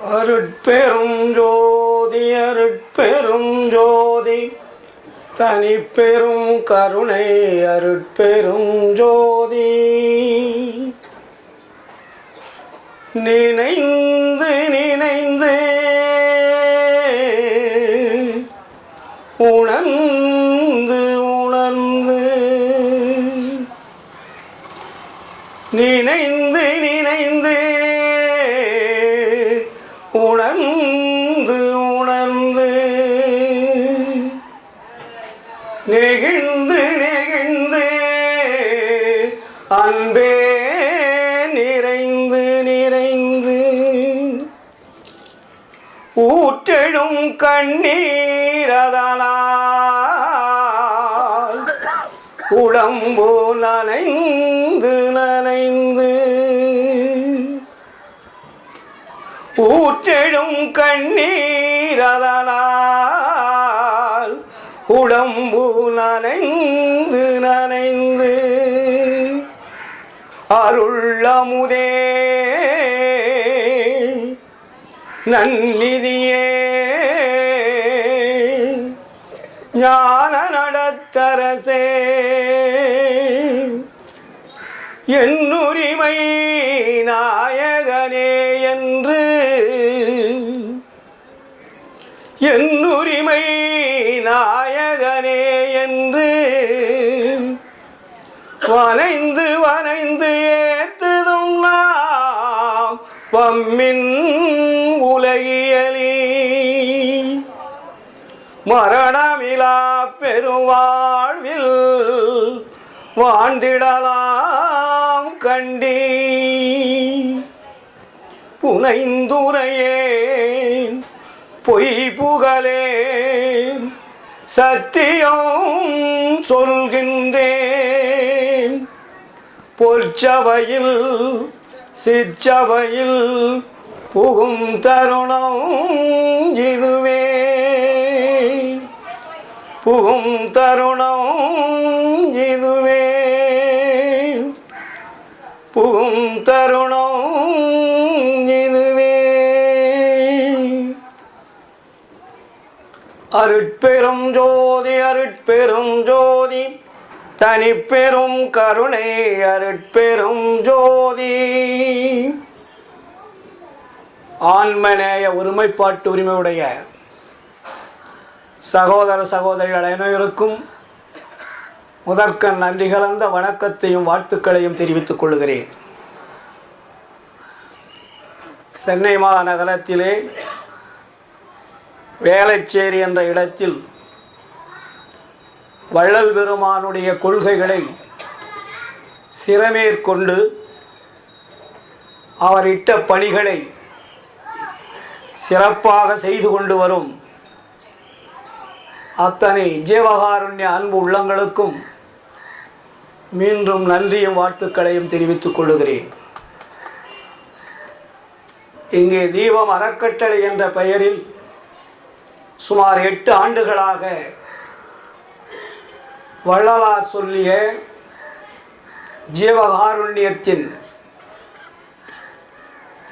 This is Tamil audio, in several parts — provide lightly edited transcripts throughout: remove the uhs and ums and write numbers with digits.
அருட்பெரும் ஜோதி அருட்பெரும் ஜோதி தனிப்பெரும் கருணை அருட்பெரும் ஜோதி நினைந்து நினைந்து உணர்ந்து உணர்ந்து நினைந்து நினைந்து உணர்ந்து உணர்ந்து நெகிழ்ந்து நெகிழ்ந்து அன்பே நிறைந்து நிறைந்து ஊற்றெழும் கண்ணீரதனால் உடம்பு நனைந்து நனைந்து ஊற்றெழும் கண்ணீரதனால் உடம்பு நனைந்து நனைந்து அருளமுதே நன்னிதியே ஞான நடத்தரசே என்னுரிமை நாயகனே என்று என்னுரிமை நாயகனே என்று வனைந்து வனைந்து ஏத்துதும் நாம் வம்மின் உலகியலி மரணமிலா பெருவாழ்வில் வாழ்ந்திடலாம் கண்டி புனைந்துரையேன் பொய் புகழேன் சத்தியம் சொல்கின்றேன் பொற்சபையில் சிற்சபையில் புகும் தருணம் இதுவே புகும் தருணம் இதுவே புகும் தருணம் இதுவே அருட்பெரும் ஜோதி அருட்பெரும் ஜோதி தனிப்பெரும் கருணை அருட்பெரும் ஜோதி. ஆன்மநேய ஒருமைப்பாட்டு உரிமையுடைய சகோதர சகோதரிகள் அனைவருக்கும் முதற்கண் நன்றி கலந்த வணக்கத்தையும் வாழ்த்துக்களையும் தெரிவித்துக் கொள்கிறேன். சென்னை மாநகரத்திலே வேளச்சேரி என்ற இடத்தில் வள்ளல் பெருமானுடைய கொள்கைகளை சிறமேற்கொண்டு அவர் இட்ட பணிகளை சிறப்பாக செய்து கொண்டு வரும் அத்தனை ஜீவகாருண்ய அன்பு உள்ளங்களுக்கும் மீண்டும் நன்றியும் வாழ்த்துக்களையும் தெரிவித்துக் கொள்கிறேன். இங்கே தீபம் அறக்கட்டளை என்ற பெயரில் சுமார் 8 ஆண்டுகளாக வள்ளலார் சொல்லிய ஜீவகாருண்யத்தின்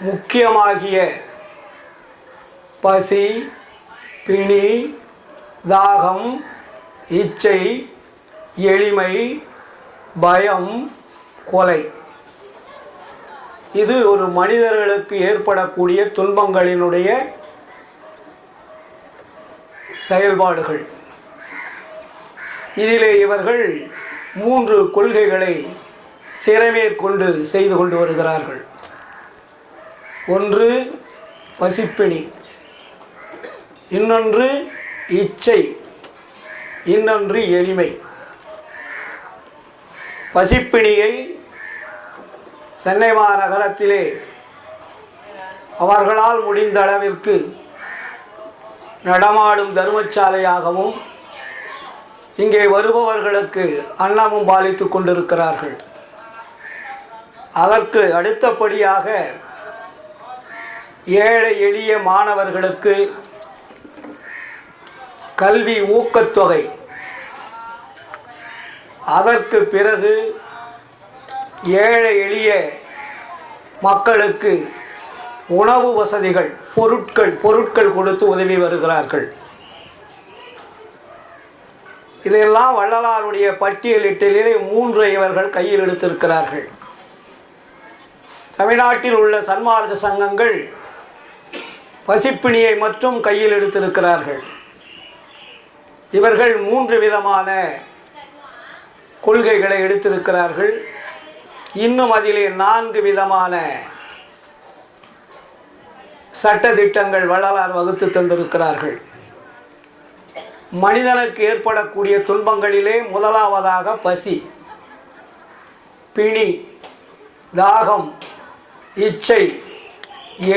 முக்கியமாகிய பசி, பிணி, தாகம், இச்சை, எளிமை, பயம், கொலை, இது ஒரு மனிதர்களுக்கு ஏற்படக்கூடிய துன்பங்களினுடைய செயல்பாடுகள். இதிலே இவர்கள் 3 கொள்கைகளை சிறமேற்கொண்டு செய்து கொண்டு வருகிறார்கள். ஒன்று பசிப்பிணி, இன்னொன்று இச்சை, இன்னொன்று எளிமை. பசிப்பிணியை சென்னை மாநகரத்திலே அவர்களால் முடிந்த அளவிற்கு நடமாடும் தர்மசாலையாகவும் இங்கே வருபவர்களுக்கு அன்னமும் பாலித்து கொண்டிருக்கிறார்கள். அதற்கு அடுத்தபடியாக ஏழை எளிய மாணவர்களுக்கு கல்வி ஊக்கத்தொகை, அதற்கு பிறகு ஏழை எளிய மக்களுக்கு உணவு வசதிகள், பொருட்கள் கொடுத்து உதவி வருகிறார்கள். இதையெல்லாம் வள்ளலாருடைய பட்டியலிட்டிலே 3 இவர்கள் கையில் எடுத்திருக்கிறார்கள். தமிழ்நாட்டில் உள்ள சன்மார்க்க சங்கங்கள் பசிப்பிணியை மட்டும் கையில் எடுத்திருக்கிறார்கள். இவர்கள் 3 விதமான கொள்கைகளை எடுத்திருக்கிறார்கள். இன்னும் அதிலே 4 விதமான சட்டதிட்டங்கள் வள்ளலார் வகுத்து தந்திருக்கிறார்கள். மனிதனுக்கு ஏற்படக்கூடிய துன்பங்களிலே முதலாவதாக பசி, பிணி, தாகம், இச்சை,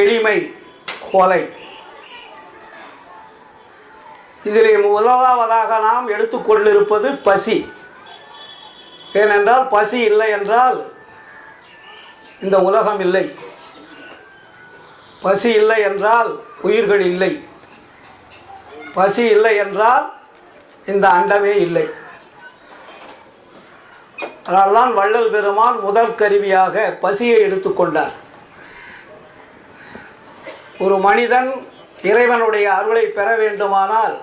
எளிமை, கொலை. இதிலே முதலாவதாக நாம் எடுத்துக்கொண்டிருப்பது பசி. ஏனென்றால் பசி இல்லை என்றால் இந்த உலகம் இல்லை. பசி இல்லை என்றால் உயிர்கள் இல்லை. பசி இல்லை என்றால் இந்த அண்டமே இல்லை. அதனால்தான் வள்ளல் பெருமான் முதல் கருவியாக பசியை எடுத்துக்கொண்டார். ஒரு மனிதன் இறைவனுடைய அருளை பெற வேண்டுமானால்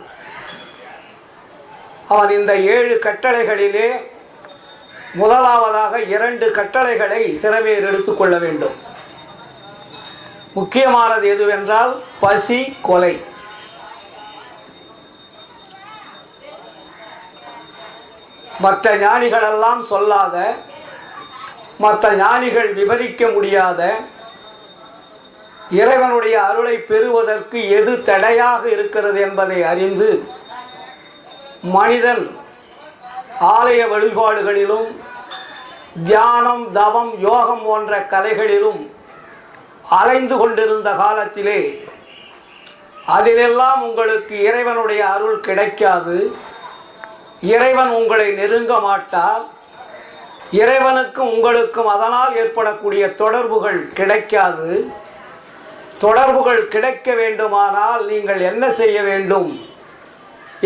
அவன் இந்த 7 கட்டளைகளிலே முதலாவதாக 2 கட்டளைகளை சிறமேர் எடுத்துக்கொள்ள வேண்டும். முக்கியமானது எதுவென்றால் பசி, கொலை. மற்ற ஞானிகளெல்லாம் சொல்லாத, மற்ற ஞானிகள் விவரிக்க முடியாத இறைவனுடைய அருளை பெறுவதற்கு எது தடையாக இருக்கிறது என்பதை அறிந்து மனிதன் ஆலய வழிபாடுகளிலும் தியானம், தவம், யோகம் போன்ற கலைகளிலும் அலைந்து கொண்டிருந்த காலத்திலே அதிலெல்லாம் உங்களுக்கு இறைவனுடைய அருள் கிடைக்காது. இறைவன் உங்களை நெருங்க மாட்டார். இறைவனுக்கும் உங்களுக்கும் அதனால் ஏற்படக்கூடிய தொடர்புகள் கிடைக்காது. தொடர்புகள் கிடைக்க வேண்டுமானால் நீங்கள் என்ன செய்ய வேண்டும்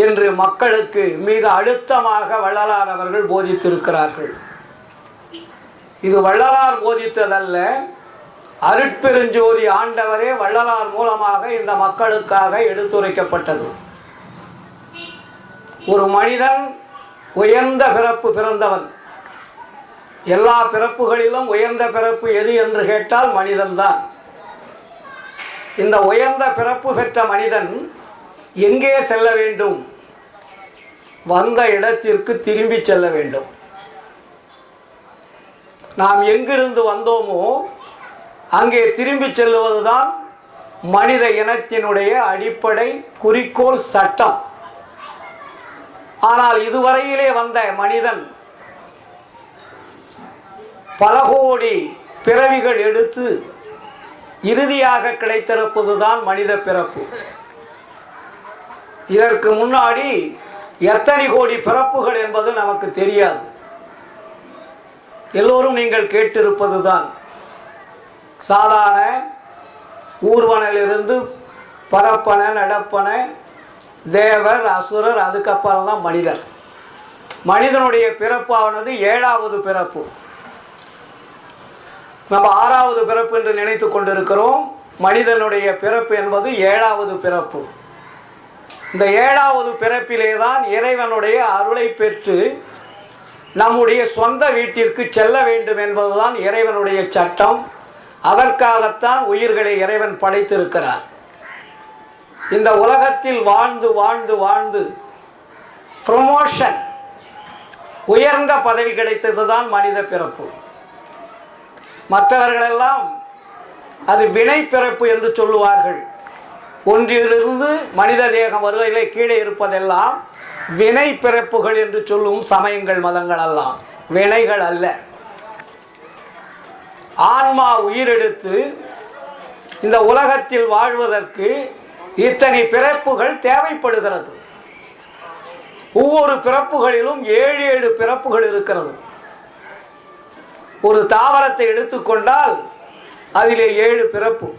என்று மக்களுக்கு மிக அழுத்தமாக வள்ளலார் அவர்கள் போதித்திருக்கிறார்கள். இது வள்ளலார் போதித்ததல்ல, அருட்பெருஞ்சோதி ஆண்டவரே வள்ளலார் மூலமாக இந்த மக்களுக்காக எடுத்துரைக்கப்பட்டது. ஒரு மனிதன் உயர்ந்த பிறப்பு பிறந்தவன். எல்லா பிறப்புகளிலும் உயர்ந்த பிறப்பு எது என்று கேட்டால் மனிதன்தான். இந்த உயர்ந்த பிறப்பு பெற்ற மனிதன் எங்கே செல்ல வேண்டும்? வந்த இடத்திற்கு திரும்பி செல்ல வேண்டும். நாம் எங்கிருந்து வந்தோமோ அங்கே திரும்பி செல்லுவதுதான் மனித இனத்தினுடைய அடிப்படை குறிக்கோள், சட்டம். ஆனால் இதுவரையிலே வந்த மனிதன் பல கோடி பிறவிகள் எடுத்து இறுதியாக கிடைத்திருப்பதுதான் மனித பிறப்பு. இதற்கு முன்னாடி எத்தனை கோடி பிறப்புகள் என்பது நமக்கு தெரியாது. எல்லோரும் நீங்கள் கேட்டிருப்பதுதான். சாதாரண ஊர்வனிலிருந்து பரப்பன, நடப்பன, தேவர், அசுரர், அதுக்கப்புறம் தான் மனிதர். மனிதனுடைய பிறப்பானது 7வது பிறப்பு. நம்ம 6வது பிறப்பு என்று நினைத்து கொண்டிருக்கிறோம். மனிதனுடைய பிறப்பு என்பது 7வது பிறப்பு. இந்த 7வது பிறப்பிலே தான் இறைவனுடைய அருளை பெற்று நம்முடைய சொந்த வீட்டிற்கு செல்ல வேண்டும் என்பதுதான் இறைவனுடைய சட்டம். அதற்காகத்தான் உயிர்களை இறைவன் படைத்திருக்கிறார். இந்த உலகத்தில் வாழ்ந்து வாழ்ந்து வாழ்ந்து ப்ரமோஷன், உயர்ந்த பதவி கிடைத்தது தான் மனித பிறப்பு. மற்றவர்களெல்லாம் அது வினை பிறப்பு என்று சொல்லுவார்கள். ஒன்றிலிருந்து மனித தேகம் வருவதிலே கீழே இருப்பதெல்லாம் வினை பிறப்புகள் என்று சொல்லும் சமயங்கள், மதங்கள் எல்லாம் வினைகள் அல்ல. ஆன்மா உயிரெடுத்து இந்த உலகத்தில் வாழ்வதற்கு இத்தனை பிறப்புகள் தேவைப்படுகிறது. ஒவ்வொரு பிறப்புகளிலும் 7 பிறப்புகள் இருக்கிறது. ஒரு தாவரத்தை எடுத்துக்கொண்டால் அதிலே 7 பிறப்பு.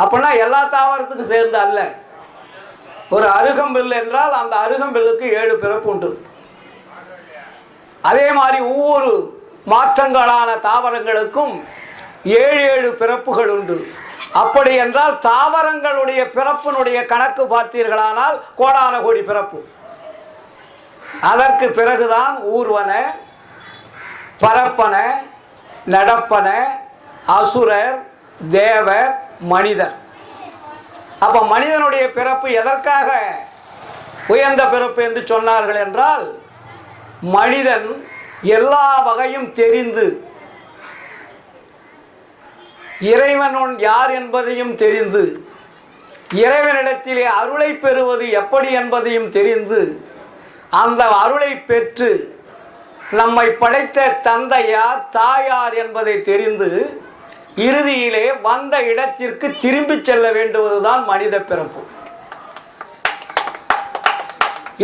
அப்படின்னா எல்லா தாவரத்துக்கும் சேர்ந்து அல்ல. ஒரு அருகம்பில் என்றால் அந்த அருகம்பில்லுக்கு 7 பிறப்பு உண்டு. அதே மாதிரி ஒவ்வொரு மாற்றங்களான தாவரங்களுக்கும் ஏழு பிறப்புகள் உண்டு. அப்படி என்றால் தாவரங்களுடைய பிறப்பினுடைய கணக்கு பார்த்தீர்களானால் கோடான கோடி பிறப்பு. அதற்கு பிறகுதான் ஊர்வன, பரப்பன, நடப்பன, அசுரர், தேவர், மனிதர். அப்ப மனிதனுடைய பிறப்பு எதற்காக உயர்ந்த பிறப்பு என்று சொன்னார்கள் என்றால், மனிதன் எல்லா வகையும் தெரிந்து இறைவன் யார் என்பதையும் தெரிந்து இறைவனிடத்திலே அருளை பெறுவது எப்படி என்பதையும் தெரிந்து அந்த அருளை பெற்று நம்மை படைத்த தந்தையார் தாயார் என்பதை தெரிந்து இறுதியிலே வந்த இடத்திற்கு திரும்பி செல்ல வேண்டுவதுதான் மனித பிறப்பு.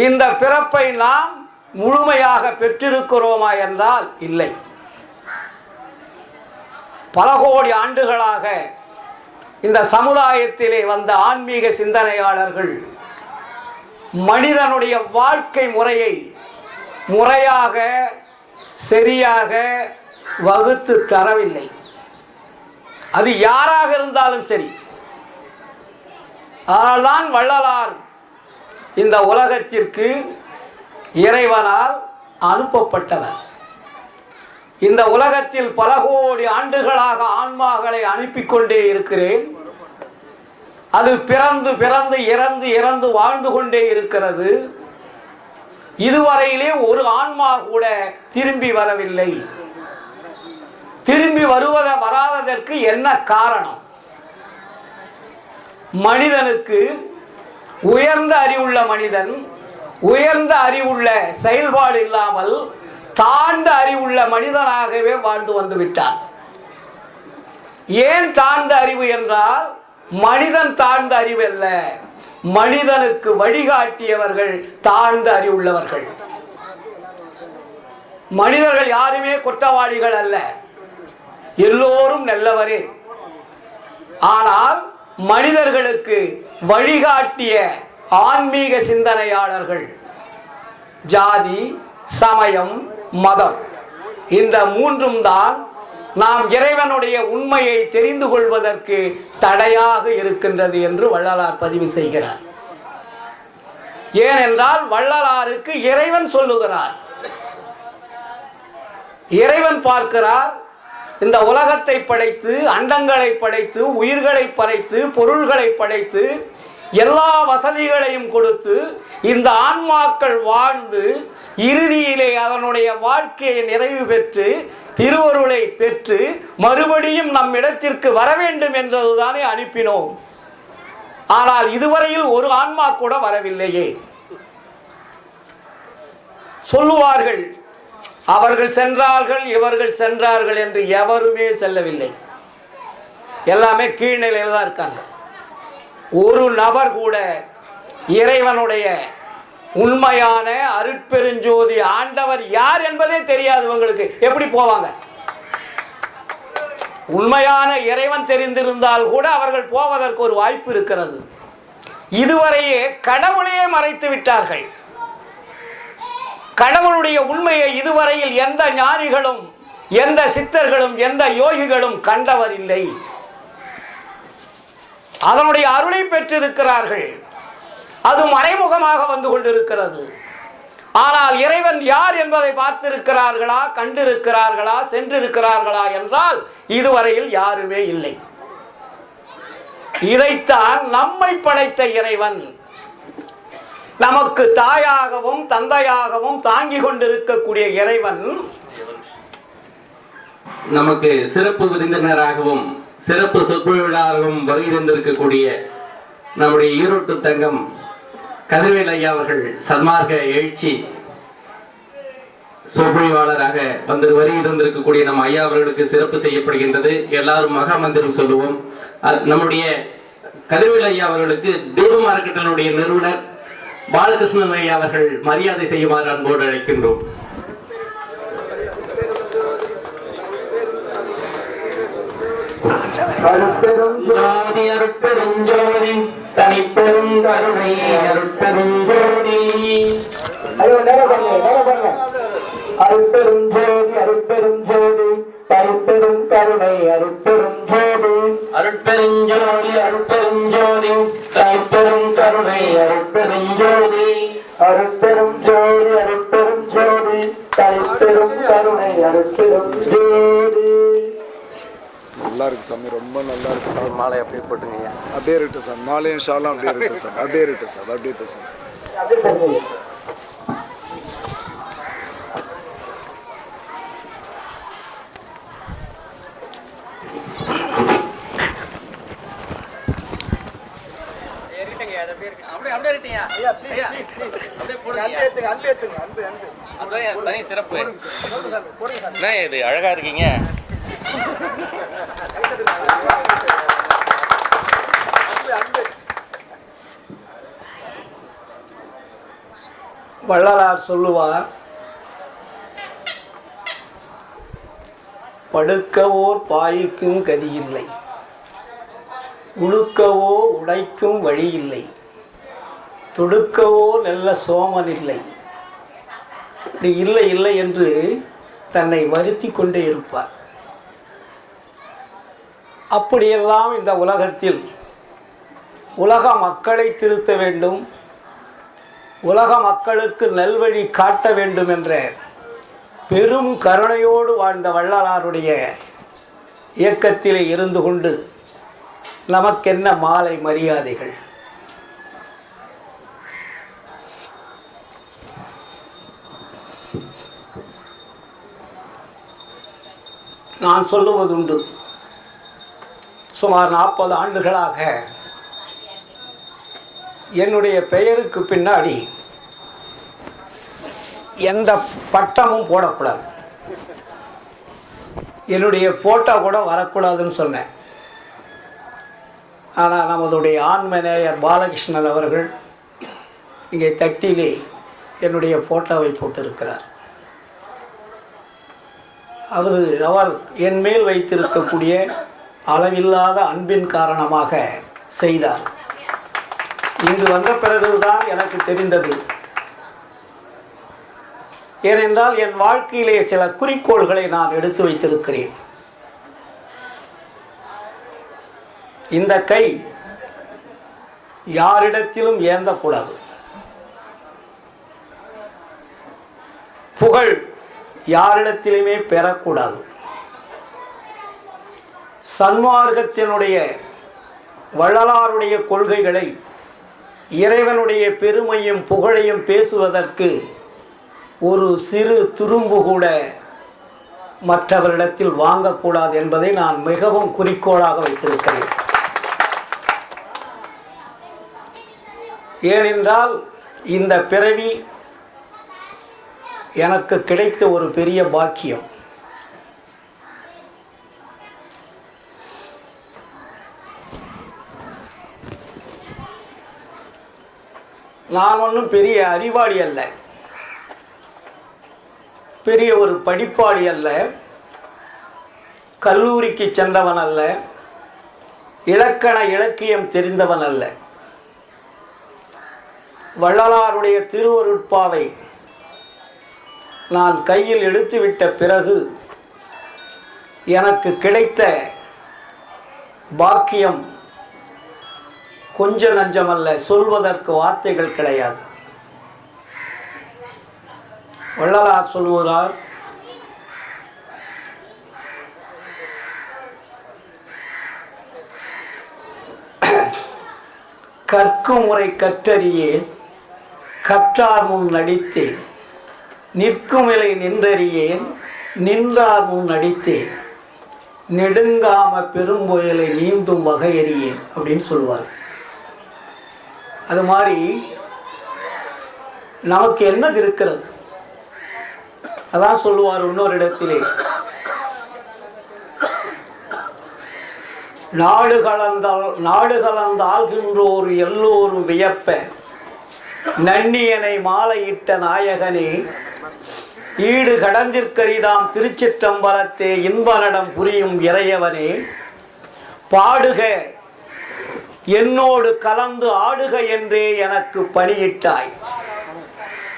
இந்த பிறப்பை நாம் முழுமையாக பெற்றிருக்கிறோமா என்றால் இல்லை. பல கோடி ஆண்டுகளாக இந்த சமுதாயத்திலே வந்த ஆன்மீக சிந்தனையாளர்கள் மனிதனுடைய வாழ்க்கை முறையை முறையாக சரியாக வகுத்து தரவில்லை. அது யாராக இருந்தாலும் சரி. அதனால்தான் வள்ளலார் இந்த உலகத்திற்கு இறைவனால் அனுப்பப்பட்டவர். இந்த உலகத்தில் பல கோடி ஆண்டுகளாக ஆன்மாக்களை அனுப்பி கொண்டே இருக்கிறேன். அது பிறந்து பிறந்து இறந்து இறந்து வாழ்ந்து கொண்டே இருக்கிறது. இதுவரையிலே ஒரு ஆன்மா கூட திரும்பி வரவில்லை. திரும்பி வராததற்கு என்ன காரணம்? மனிதனுக்கு உயர்ந்த அறிவுள்ள மனிதன் உயர்ந்த அறிவுள்ள செயல்பாடு இல்லாமல் தாழ்ந்த அறிவுள்ள மனிதனாகவே வாழ்ந்து வந்து விட்டான். ஏன் தாழ்ந்த அறிவு என்றால், மனிதன் தாழ்ந்த அறிவு அல்ல, மனிதனுக்கு வழிகாட்டியவர்கள் தாழ்ந்த அறிவுள்ளவர்கள். மனிதர்கள் யாருமே குற்றவாளிகள் அல்ல, எல்லோரும் நல்லவரே. ஆனால் மனிதர்களுக்கு வழிகாட்டிய ஆன்மீக சிந்தனையாளர்கள் ஜாதி, சமயம், மதம், இந்த மூன்றும் தான் நாம் இறைவனுடைய உண்மையை தெரிந்து கொள்வதற்கு தடையாக இருக்கின்றது என்று வள்ளலார் பதிவு செய்கிறார். ஏனென்றால் வள்ளலாருக்கு இறைவன் சொல்லுகிறார். இறைவன் பார்க்கிறார், இந்த உலகத்தை படைத்து அண்டங்களை படைத்து உயிர்களை படைத்து பொருள்களை படைத்து எல்லா வசதிகளையும் கொடுத்து இந்த ஆன்மாக்கள் வாழ்ந்து இறுதியிலே அதனுடைய வாழ்க்கையை நிறைவு பெற்று திருவருளை பெற்று மறுபடியும் நம் இடத்திற்கு வர வேண்டும் என்றதுதானே அனுப்பினோம். ஆனால் இதுவரையில் ஒரு ஆன்மா கூட வரவில்லையே. சொல்லுவார்கள், அவர்கள் சென்றார்கள் இவர்கள் சென்றார்கள் என்று. எவருமே செல்லவில்லை, எல்லாமே கீழ்நிலையில் தான் இருக்காங்க. ஒரு நபர் கூட இறைவனுடைய உண்மையான அருட்பெருஞ்சோதி ஆண்டவர் யார் என்பதே தெரியாது. உங்களுக்கு எப்படி போவாங்க? உண்மையான இறைவன் தெரிந்திருந்தால் கூட அவர்கள் போவதற்கு ஒரு வாய்ப்பு இருக்கிறது. இதுவரையே கடவுளையே மறைத்து விட்டார்கள். கடவுளுடைய உண்மையை இதுவரையில் எந்த ஞானிகளும் எந்த சித்தர்களும் எந்த யோகிகளும் கண்டவர் இல்லை. அதனுடைய அருளை பெற்றிருக்கிறார்கள். அது மறைமுகமாக வந்து கொண்டிருக்கிறது. ஆனால் இறைவன் யார் என்பதை பார்த்திருக்கிறார்களா, கண்டிருக்கிறார்களா, சென்றிருக்கிறார்களா என்றால் இதுவரையில் யாருமே இல்லை. இதைத்தான் நம்மை படைத்த இறைவன் நமக்கு தாயாகவும் தந்தையாகவும் தாங்கி கொண்டிருக்கக்கூடிய இறைவன் நமக்கு சிறப்பு விருந்தினராகவும் சிறப்பு சொற்பொழிவாளராகவும் வருகிறந்திருக்கக்கூடிய நம்முடைய ஈரோட்டு தங்கம் கதிர்வேல் ஐயா அவர்கள் சன்மார்க்க எழுச்சி சொற்பொழிவாளராக வருகிறந்திருக்கக்கூடிய நம் ஐயா அவர்களுக்கு சிறப்பு செய்யப்படுகின்றது. எல்லாரும் மகா மந்திரம் சொல்லுவோம். நம்முடைய கதிர்வேல் ஐயா அவர்களுக்கு தீபம் அறக்கட்டளையுடைய நிறுவனர் பாலகிருஷ்ணன் ஐயா அவர்கள் மரியாதை செய்யுமாறு அன்போடு அழைக்கின்றோம். அருட்பெருஞ்சோதி அருட்பெருஞ்சோதி தனிப்பெரும் கருணை அருட்பெருஞ்சோதி அருட்பெருஞ்சோதி அருட்பெருஞ்சோதி தனிப்பெரும் கருணை அருட்பெரும் அருட்பெருஞ்சோதி அருட்பெருஞ்சோதி தாய்ப்பெரும் கருணை அருட்பெருஞ்சோதி அருட்பெரும் ஜோதி அருட்பெரும் ஜோதி தாய்ப்பெரும் கருணை அருட்பெரும் ஜோதி. நல்லா இருக்கு சாமி, ரொம்ப நல்லா இருக்கு. மாலை அப்படியே போட்டுங்க. அப்படியே இருக்கட்டும் சார், மாலையும் ஷாலும் அப்படியே இருக்கட்டும் சார், அப்படியே இருக்கட்டும் சார், அப்படியே பேசுங்க சார். தனி சிறப்பு. இது அழகா இருக்கீங்க. வள்ளலார் சொல்லுவார், படுக்கவோர் பாய்க்கும் கதியில்லை, உழுக்கவோ உடைக்கும் வழியில்லை, துடுக்கவோ நல்ல சோமன் இல்லை. இப்படி இல்லை இல்லை என்று தன்னை வருத்தி கொண்டே இருப்பார். அப்படியெல்லாம் இந்த உலகத்தில் உலக மக்களை திருத்த வேண்டும், உலக மக்களுக்கு நல்வழி காட்ட வேண்டும் என்ற பெரும் கருணையோடு வாழ்ந்த வள்ளலாருடைய இயக்கத்திலே இருந்து கொண்டு நமக்கென்ன மாலை மரியாதைகள். நான் சொல்லுவதுண்டு, சுமார் 40 ஆண்டுகளாக என்னுடைய பெயருக்கு பின்னாடி எந்த பட்டமும் போடக்கூடாது, என்னுடைய போட்டோ கூட வரக்கூடாதுன்னு சொன்னேன். ஆனால் நமதுடைய ஆன்மநேயர் பாலகிருஷ்ணன் அவர்கள் இங்கே தட்டிலே என்னுடைய போட்டோவை போட்டிருக்கிறார். அவர் என் மேல் வைத்திருக்கக்கூடிய அளவில்லாத அன்பின் காரணமாக செய்தார். இங்கு வந்த பிறகுதான் எனக்கு தெரிந்தது. ஏனென்றால் என் வாழ்க்கையிலே சில குறிக்கோள்களை நான் எடுத்து வைத்திருக்கிறேன். இந்த கை யாரிடத்திலும் ஏந்தக்கூடாது, புகழ் யாரிடத்திலுமே பெறக்கூடாது, சன்மார்க்கத்தினுடைய வள்ளலாருடைய கொள்கைகளை, இறைவனுடைய பெருமையும் புகழையும் பேசுவதற்கு ஒரு சிறு துரும்பு கூட மற்றவரிடத்தில் வாங்கக்கூடாது என்பதை நான் மிகவும் குறிக்கோளாக வைத்திருக்கிறேன். ஏனென்றால் இந்த பிறவி எனக்கு கிடைத்த ஒரு பெரிய பாக்கியம். நான் ஒன்றும் பெரிய அறிவாளி அல்ல, பெரிய ஒரு படிப்பாளி அல்ல, கல்லூரிக்கு சென்றவன் அல்ல, இலக்கண இலக்கியம் தெரிந்தவன் அல்ல. வள்ளலாருடைய திருவருட்பாவை நான் கையில் எடுத்துவிட்ட பிறகு எனக்கு கிடைத்த பாக்கியம் கொஞ்ச நஞ்சமல்ல, சொல்வதற்கு வார்த்தைகள் கிடையாது. வள்ளலார் சொல்லுகிறார், கற்கும் முறை கற்றறியேன், கற்றார் முன் நடித்தேன், நிற்கும் நிலை நின்றறியேன், நின்றார் முன் நடித்தேன், நெடுங்காம பெரும்புயலை நீந்தும் வகையறியேன் அப்படின்னு சொல்லுவார். அது மாதிரி நமக்கு என்னது இருக்கிறது? அதான் சொல்லுவார் இன்னொரு இடத்திலே, நாடு கலந்த ஆள்கின்றோர் எல்லோரும் வியப்ப, நன்னியனை மாலையிட்ட நாயகனே, ஈடு கடந்திற்கரிதாம் திருச்சிற்றம்பலத்தே இன்பநடம் புரியும் இறையவனே, பாடுக என்னோடு கலந்து ஆடுக என்றே எனக்கு பணியிட்டாய்,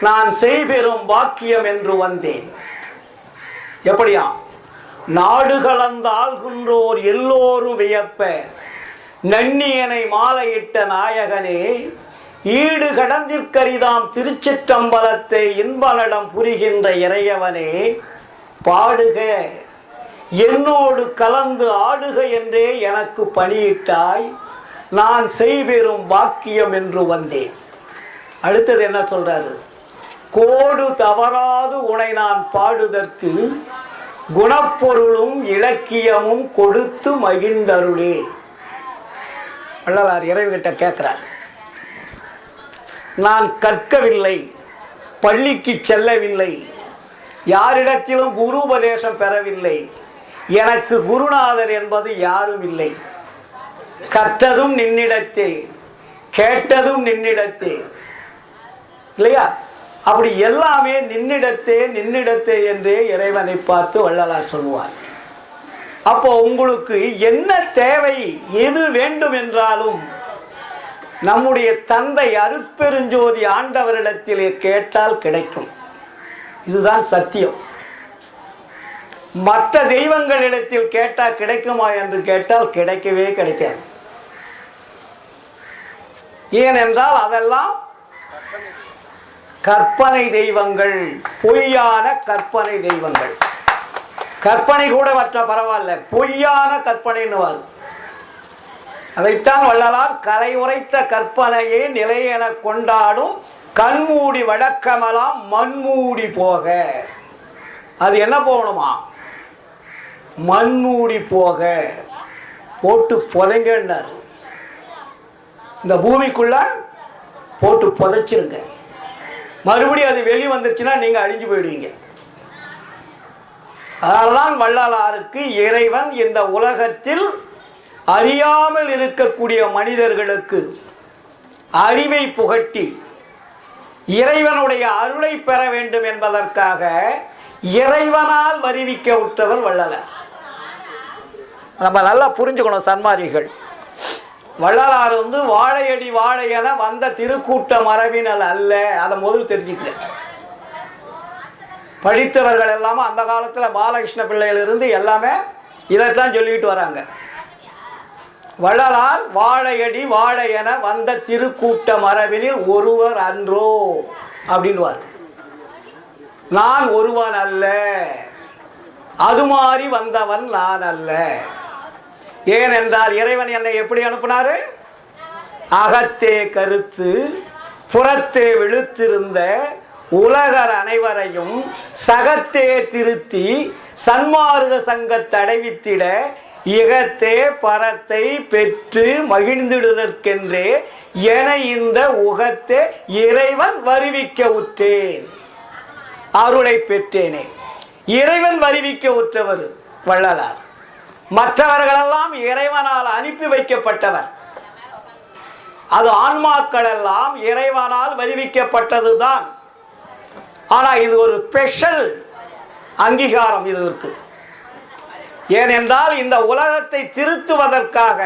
நான் செய்பெறும் பாக்கியம் என்று வந்தேன். எப்படியா? நாடு கலந்து ஆள்கின்றோர் எல்லோரும் வியப்ப, நன்னியனை மாலையிட்ட நாயகனே, ஈடு கடந்திற்கரிதாம் திருச்சிற்றம்பலத்தை இன்பநடம் புரிகின்ற இறையவனே, பாடுக என்னோடு கலந்து ஆடுக என்றே எனக்கு பணியிட்டாய், நான் செய்பெறும் பாக்கியம் என்று வந்தேன். அடுத்தது என்ன சொல்றாரு? கோடு தவறாது உனை நான் பாடுதற்கு குணப்பொருளும் இலக்கியமும் கொடுத்து மகிழ்ந்தருளே. வள்ளலார் இறைவன்கிட்ட கேட்கிறார், நான் கற்கவில்லை, பள்ளிக்கு செல்லவில்லை, யாரிடத்திலும் குரு உபதேசம் பெறவில்லை, எனக்கு குருநாதர் என்பது யாரும் இல்லை, கற்றதும் நின்னிடத்தே, கேட்டதும் நின்னிடத்தே, இல்லையா? அப்படி எல்லாமே நின்னிடத்தே நின்னிடத்தே என்றே இறைவனை பார்த்து வள்ளலார் சொல்லுவார். அப்போ உங்களுக்கு என்ன தேவை, எது வேண்டும் என்றாலும் நம்முடைய தந்தை அருட்பெருஞ்சோதி ஆண்டவரிடத்திலே கேட்டால் கிடைக்கும். இதுதான் சத்தியம். மற்ற தெய்வங்களிடத்தில் கேட்டால் கிடைக்குமா என்று கேட்டால் கிடைக்கவே கிடைக்காது. ஏனென்றால் அதெல்லாம் கற்பனை தெய்வங்கள், பொய்யான கற்பனை தெய்வங்கள். கற்பனை கூட மற்ற பரவாயில்ல, பொய்யான கற்பனைன்னு. அதைத்தான் வள்ளலார் கலை உரைத்த கற்பனையை நிலையென கொண்டாடும் கண்மூடி வழக்கமெல்லாம் மண்மூடி போக. அது என்ன போகணுமா? மண்மூடி போக, போட்டு புதைங்கன்னார். இந்த பூமிக்குள்ள போட்டு புதைச்சிருங்க, மறுபடியும் அது வெளியே வந்துருச்சுன்னா நீங்க அழிஞ்சு போயிடுவீங்க. அதனால்தான் வள்ளலாருக்கு இறைவன் இந்த உலகத்தில் அறியாமல் இருக்கக்கூடிய மனிதர்களுக்கு அறிவை புகட்டி இறைவனுடைய அருளை பெற வேண்டும் என்பதற்காக இறைவனால் வருவிக்க உற்றவர் வள்ளலார். நம்ம நல்லா புரிஞ்சுக்கணும் சன்மாரிகள். வள்ளலார் வாழையடி வாழையென வந்த திருக்கூட்ட மரபினல் அல்ல. அதை முதல் தெரிஞ்சுக்க. படித்தவர்கள் எல்லாமே அந்த காலத்தில் பாலகிருஷ்ண பிள்ளையிலிருந்து எல்லாமே இதைத்தான் சொல்லிட்டு வராங்க. வள்ளலார் வாழையடி வாழையென வந்த திருக்கூட்ட மரபினில் ஒருவர் அன்றோ அப்படின்வார். நான் ஒருவன் அல்ல, அது மாறி வந்தவன் நான் அல்ல. ஏனென்றால் இறைவன் என்னை எப்படி அனுப்பினாரு? அகத்தே கருத்து புறத்தே விழுத்திருந்த உலகர் அனைவரையும் சகத்தே திருத்தி சன்மார்க்க சங்கத்தை அடைவித்திட இகத்தே பரத்தை பெற்று மகிழ்ந்திடுதற்கென்றே என இந்த உகத்தே இறைவன் வருவிக்க உற்றேன், அருளை பெற்றேனே. இறைவன் வருவிக்க உற்றவர் வள்ளலார். மற்றவர்களெல்லாம் இறைவனால் அனுப்பி வைக்கப்பட்டவர். அது ஆன்மாக்கள் எல்லாம் இறைவனால் வருவிக்கப்பட்டதுதான். ஆனால் இது ஒரு ஸ்பெஷல் அங்கீகாரம் இது இருக்கு. ஏனென்றால் இந்த உலகத்தை திருத்துவதற்காக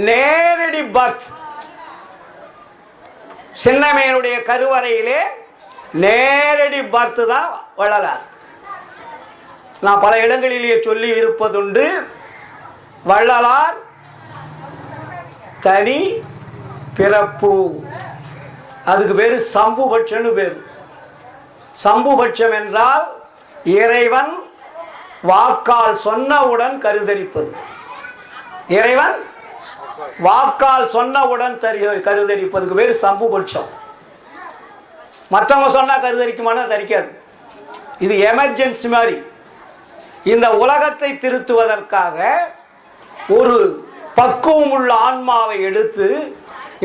நேரடி பர்த், சின்னமையனுடைய கருவறையிலே நேரடி பர்த் தான் வள்ளலார். நான் பல இடங்களிலேயே சொல்லி இருப்பதுண்டு, வள்ளலார் தனி பிறப்பு. அதுக்கு பேரு சம்புபட்சம்னு பேரு. சம்புபட்சம் என்றால் இறைவன் வாக்கால் சொன்னவுடன் கருதரிப்பது. இறைவன் வாக்கால் சொன்னவுடன் கருதரிப்பதுக்கு பேரு சம்புபட்சம். மற்றவங்க சொன்னா கருதரிக்குமானா தரிக்காது. இது எமர்ஜென்சி மாதிரி. இந்த உலகத்தை திருத்துவதற்காக ஒரு பக்குவம் உள்ள ஆன்மாவை எடுத்து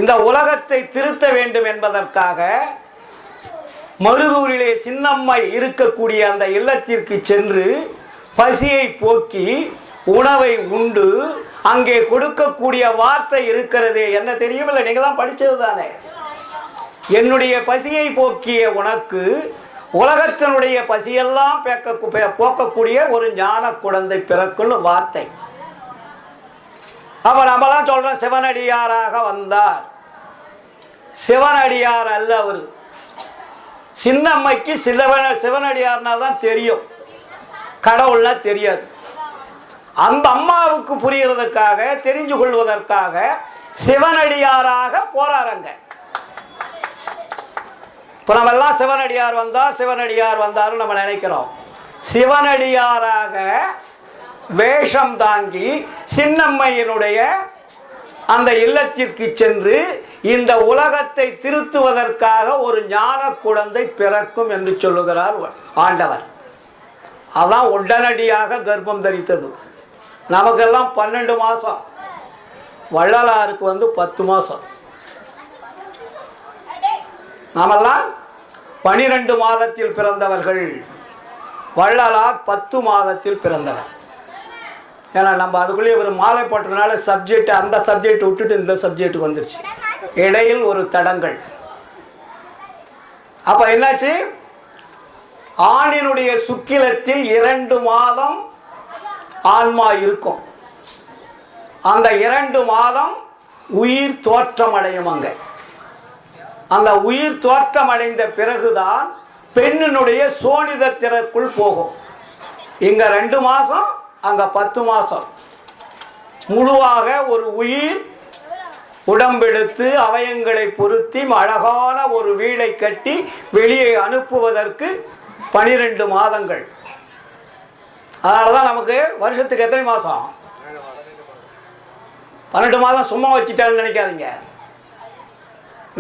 இந்த உலகத்தை திருத்த வேண்டும் என்பதற்காக மருதூரிலே சின்னம்மை இருக்கக்கூடிய அந்த இல்லத்திற்கு சென்று பசியை போக்கி உணவை உண்டு அங்கே கொடுக்கக்கூடிய வார்த்தை இருக்கிறதே என்ன தெரியுமில்லை? நீங்களாம் படித்தது தானே. என்னுடைய பசியை போக்கிய உனக்கு உலகத்தினுடைய பசியெல்லாம் போக்கக்கூடிய ஒரு ஞான குழந்தை பிறக்குன்னு வார்த்தை. அப்ப நம்மளாம் சொல்றோம் சிவனடியாராக வந்தார். சிவனடியார் அல்ல அவர். சின்னம்மைக்கு சிவனடியார்னா தான் தெரியும், கடவுள்னா தெரியாது. அந்த அம்மாவுக்கு புரியறதுக்காக தெரிஞ்சு கொள்வதற்காக சிவனடியாராக போறாருங்க. இப்போ நம்ம எல்லாம் சிவனடியார் வந்தார் நம்ம நினைக்கிறோம். சிவனடியாராக வேஷம் தாங்கி சின்னம்மையினுடைய அந்த இல்லத்திற்கு சென்று இந்த உலகத்தை திருத்துவதற்காக ஒரு ஞான குழந்தை பிறக்கும் என்று சொல்லுகிறார் ஆண்டவர். அதான் உடனடியாக கர்ப்பம் தரித்தது. நமக்கெல்லாம் 12 மாதம், வள்ளலாருக்கு 10 மாதம். நாமெல்லாம் 12 மாதத்தில் பிறந்தவர்கள், வள்ளலார் 10 மாதத்தில் பிறந்தவர். ஏன்னா நம்ம அதுக்குள்ளேயே ஒரு மாலை போட்டதுனால சப்ஜெக்ட், அந்த சப்ஜெக்ட் விட்டுட்டு இந்த சப்ஜெக்ட்டுக்கு வந்துருச்சு, இடையில் ஒரு தடங்கள். அப்ப என்னாச்சு, ஆணினுடைய சுக்கிலத்தில் 2 மாதம் ஆன்மா இருக்கும். அந்த 2 மாதம் உயிர் தோற்றம் அடையும். அங்க அந்த உயிர் தோற்றம் அடைந்த பிறகுதான் பெண்ணினுடைய சோனிதத்திற்குள் போகும். இங்க 2 மாதம், அங்க 10 மாதம். முழுவாக ஒரு உயிர் உடம்பெடுத்து அவயங்களை பொருத்தி அழகான ஒரு வீடை கட்டி வெளியே அனுப்புவதற்கு 12 மாதங்கள். அதனாலதான் நமக்கு வருஷத்துக்கு எத்தனை மாதம்? 12 மாதம் சும்மா வச்சுட்டான்னு நினைக்காதீங்க.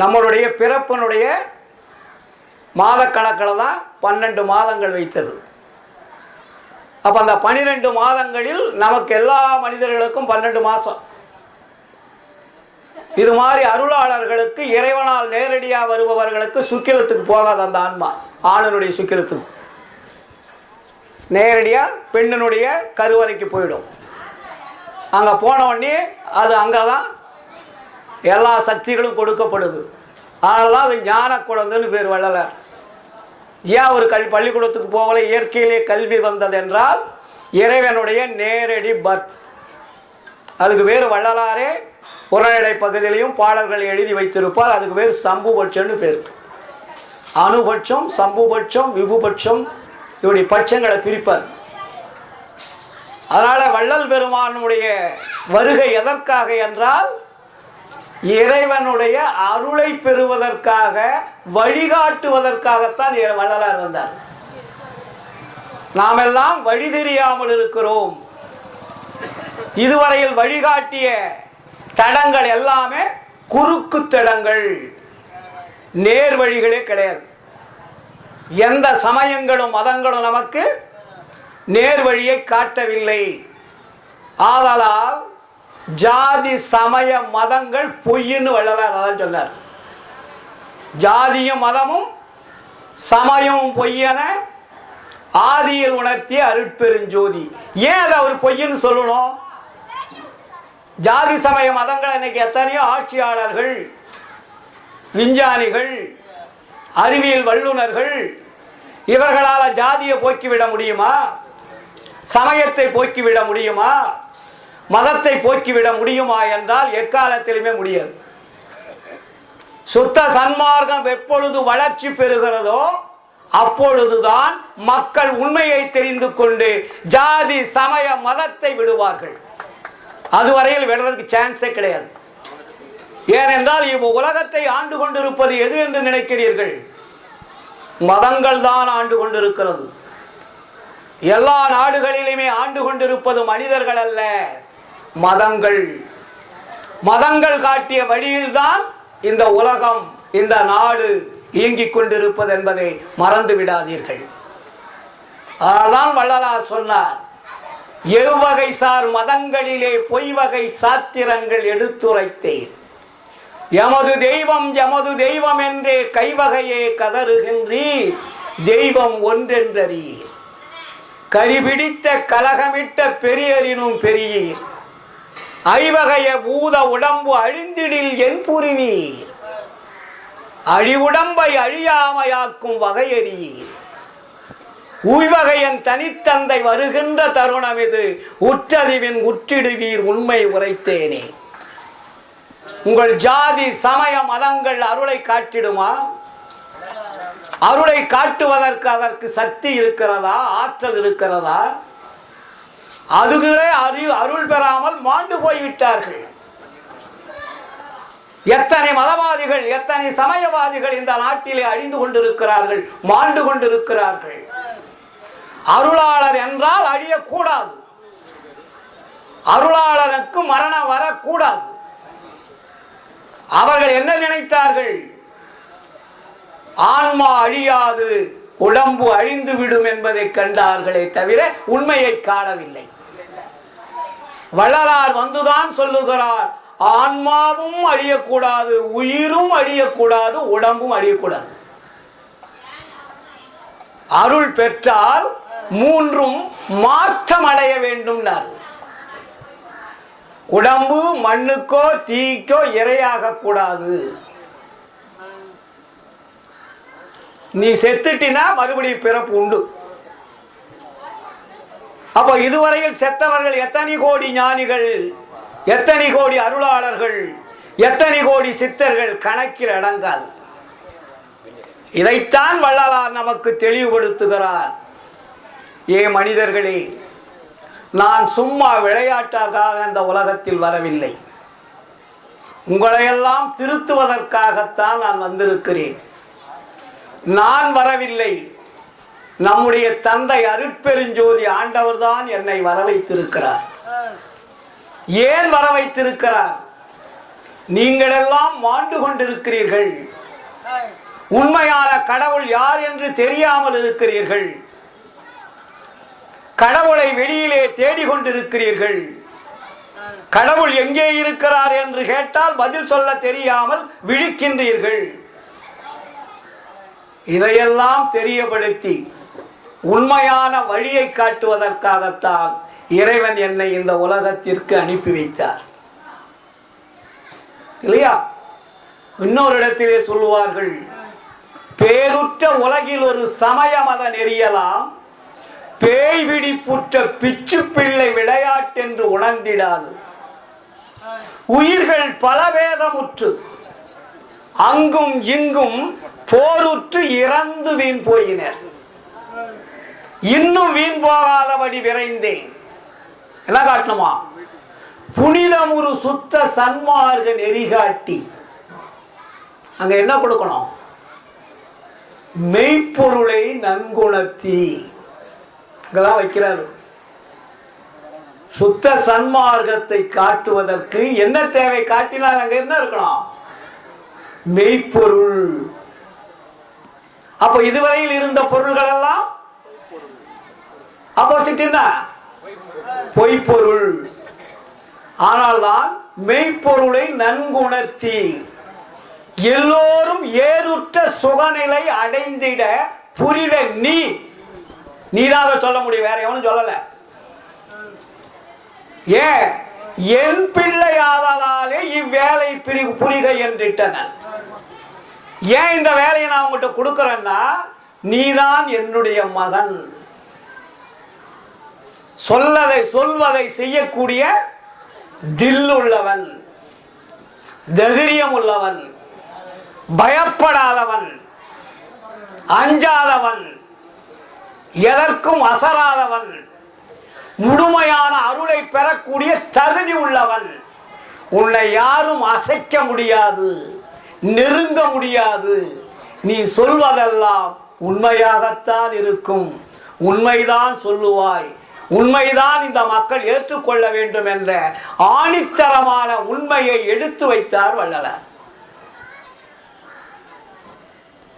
நம்மளுடைய பிறப்பினுடைய மாதக்கணக்கில் தான் 12 மாதங்கள் வைத்தது. அப்போ அந்த 12 மாதங்களில் நமக்கு எல்லா மனிதர்களுக்கும் 12 மாதம். இது மாதிரி அருளாளர்களுக்கு, இறைவனால் நேரடியாக வருபவர்களுக்கு சுக்கிலத்துக்கு போகாது. அந்த ஆன்மா ஆணனுடைய சுக்கிலத்துக்கு நேரடியாக பெண்ணினுடைய கருவறைக்கு போயிடும். அங்கே போன உடனே அது அங்கே தான் எல்லா சக்திகளும் கொடுக்கப்படுது. அதனால தான் அது ஞான குழந்தைன்னு பேர் வள்ளலார். ஏன் ஒரு பள்ளிக்கூடத்துக்கு போகல, இயற்கையிலே கல்வி வந்தது என்றால் இறைவனுடைய நேரடி பர்த். அதுக்கு பேர் வள்ளலாரே புறநடை பகுதியிலையும் பாடல்கள் எழுதி வைத்திருப்பார். அதுக்கு பேர் சம்புபட்சம்னு பேர். அணுபட்சம், சம்புபட்சம், விபுபட்சம், இப்படி பட்சங்களை பிரிப்பார். அதனால வள்ளல் பெருமானுடைய வருகை எதற்காக என்றால் இறைவனுடைய அருளை பெறுவதற்காக, வழிகாட்டுவதற்காகத்தான் வள்ளலார் வந்தார். நாம் எல்லாம் வழி தெரியாமல் இருக்கிறோம். இதுவரையில் வழிகாட்டிய தடங்கள் எல்லாமே குறுக்கு தடங்கள், நேர் வழிகளே கிடையாது. எந்த சமயங்களும் மதங்களும் நமக்கு நேர் வழியை காட்டவில்லை. ஆதலால் ஜாதி சமய மதங்கள் பொய்ன்னு வள்ளலார் அதான் சொன்னார். ஜாதியும் மதமும் சமயமும் பொய்யென ஆதியில் உணர்த்திய அருட்பெருஞ்சோதி. ஏன் அதை அவர் பொய்ன்னு சொல்லணும்? ஜாதி சமய மதங்கள் இன்னைக்கு எத்தனையோ ஆட்சியாளர்கள், விஞ்ஞானிகள், அறிவியல் வல்லுநர்கள், இவர்களால் ஜாதியை போக்கிவிட முடியுமா? சமயத்தை போக்கிவிட முடியுமா? மதத்தை போக்கிவிட முடியுமா என்றால் எக்காலத்திலுமே முடியாது. சுத்த சன்மார்க்கம் எப்பொழுது வளர்ச்சி பெறுகிறதோ அப்பொழுதுதான் மக்கள் உண்மையை தெரிந்து கொண்டு ஜாதி சமய மதத்தை விடுவார்கள். அதுவரையில் விடுறதுக்கு சான்ஸே கிடையாது. ஏனென்றால் இவ் உலகத்தை ஆண்டு கொண்டிருப்பது எது என்று நினைக்கிறீர்கள்? மதங்கள் தான் ஆண்டு கொண்டிருக்கிறது. எல்லா நாடுகளிலுமே ஆண்டு கொண்டிருப்பது மனிதர்கள் அல்ல, மதங்கள். மதங்கள் காட்டிய வழியில்தான் இந்த உலகம், இந்த நாடு இயங்கிக் கொண்டிருப்பது என்பதை மறந்து விடாதீர்கள். அதனால்தான் வள்ளலார் சொன்னார், எவ்வகை சார் மதங்களிலே பொய்வகை சாத்திரங்கள் எடுத்துரைத்தேன். எமது தெய்வம் என்றே கைவகையே கதறுகின்றீர், தெய்வம் ஒன்றென்றீர். கரிபிடித்த கலகமிட்ட பெரியரினும் பெரியீர், ஐவகைய பூத உடம்பு அழிந்திடில் என் புரிவீர். அழிவுடம்பை அழியாமையாக்கும் வகையறியீர். உய்வகையன் தனித்தந்தை வருகின்ற தருணம் இது, உற்றறிவின் உற்றிடுவீர் உண்மை உரைத்தேனே. உங்கள் ஜாதி சமய மதங்கள் அருளை காட்டிடுமா? அருளை காட்டுவதற்கு அதற்கு சக்தி இருக்கிறதா? ஆற்றல் இருக்கிறதா? அதுகளே அருள் பெறாமல் மாண்டு போய்விட்டார்கள். எத்தனை மதவாதிகள், எத்தனை சமயவாதிகள் இந்த நாட்டிலே அழிந்து கொண்டிருக்கிறார்கள், மாண்டு கொண்டிருக்கிறார்கள். அருளாளர் என்றால் அழியக்கூடாது, அருளாளருக்கு மரணம் வரக்கூடாது. அவர்கள் என்ன நினைத்தார்கள்? ஆன்மா அழியாது, உடம்பு அழிந்து விடும் என்பதை கண்டார்களே தவிர உண்மையை காணவில்லை. வள்ளலார் வந்துதான் சொல்லுகிறார், ஆன்மாவும் அழியக்கூடாது, உயிரும் அழியக்கூடாது, உடம்பும் அழியக்கூடாது. அருள் பெற்றால் மூன்றும் மாற்றம் அடைய வேண்டும். உடம்பு மண்ணுக்கோ தீக்கோ இரையாக கூடாது. நீ செத்துட்டினா மறுபடியும் பிறப்பு உண்டு. அப்போ இதுவரையில் செத்தவர்கள் எத்தனை கோடி ஞானிகள், எத்தனை கோடி அருளாளர்கள், எத்தனை கோடி சித்தர்கள், கணக்கில் அடங்காது. இதைத்தான் வள்ளலார் நமக்கு தெளிவுபடுத்துகிறார். ஏ மனிதர்களே, நான் சும்மா விளையாட்டாக இந்த உலகத்தில் வரவில்லை, உங்களையெல்லாம் திருத்துவதற்காகத்தான் நான் வந்திருக்கிறேன். நான் வரவில்லை, நம்முடைய தந்தை அருட்பெருஞ்சோதி ஆண்டவர் தான் என்னை வர வைத்திருக்கிறார். ஏன் வர வைத்திருக்கிறார்? நீங்கள் எல்லாம் மாண்டு கொண்டிருக்கிறீர்கள், உண்மையான கடவுள் யார் என்று தெரியாமல் இருக்கிறீர்கள், கடவுளை வெளியிலே தேடிக்கொண்டிருக்கிறீர்கள். கடவுள் எங்கே இருக்கிறார் என்று கேட்டால் பதில் சொல்ல தெரியாமல் விழிக்கின்றீர்கள். இதையெல்லாம் தெரியப்படுத்தி உண்மையான வழியை காட்டுவதற்காகத்தான் இறைவன் என்னை இந்த உலகத்திற்கு அனுப்பி வைத்தார், இல்லையா? இன்னொரு இடத்திலே சொல்லுவார்கள், பேருற்ற உலகில் ஒரு சமய மத நெறியலாம், பேய் விழிப்புற்ற பிச்சு பிள்ளை விளையாட்டென்று உணர்ந்திடாது. உயிர்கள் பலவேதமுற்று அங்கும் இங்கும் போருற்று இறந்து வீண் போயினர். இன்னும் வீண் போகாதபடி விரைந்தேன். என்ன காட்டணுமா? புனிதமுறு சுத்த சன்மார்க்க நெறிகாட்டி. அங்க என்ன கொடுக்கணும்? மெய்ப்பொருளை நன்குணர்த்தி இங்கதான் வைக்கிறாரு. சுத்த சன்மார்க்கத்தை காட்டுவதற்கு என்ன தேவை? காட்டினால் அங்க என்ன இருக்கணும்? மெய்ப்பொருள். அப்ப இதுவரையில் இருந்த பொருள்கள் எல்லாம் ஆப்போசிட் என்ன? பொய்ப்பொருள். ஆனால்தான் மெய்ப்பொருளை நன்குணர்த்தி எல்லோரும் ஏறுற்ற சுகநிலை அடைந்திட புரித நீராக சொல்ல முடியும், வேற எவனும் சொல்லல. ஏன்? என் பிள்ளை ஆதலாலே இவ்வேலை புரிக என்றிட்டன. ஏன் இந்த வேலையை நான் உங்கள்கிட்ட கொடுக்கிறேன்னா, நீதான் என்னுடைய மகன், சொல்வதை செய்யக்கூடிய தில் உள்ளவன், தைரியம் உள்ளவன், பயப்படாதவன், அஞ்சாதவன், எதற்கும் அசராதவன், முழுமையான அருளை பெறக்கூடிய தகுதி உள்ளவன். உன்னை யாரும் அசைக்க முடியாது, நெருங்க முடியாது. நீ சொல்வதெல்லாம் உண்மையாகத்தான் இருக்கும், உண்மைதான் சொல்லுவாய், உண்மைதான் இந்த மக்கள் ஏற்றுக்கொள்ள வேண்டும் என்ற ஆணித்தரமான உண்மையை எடுத்து வைத்தார் வள்ளலார்.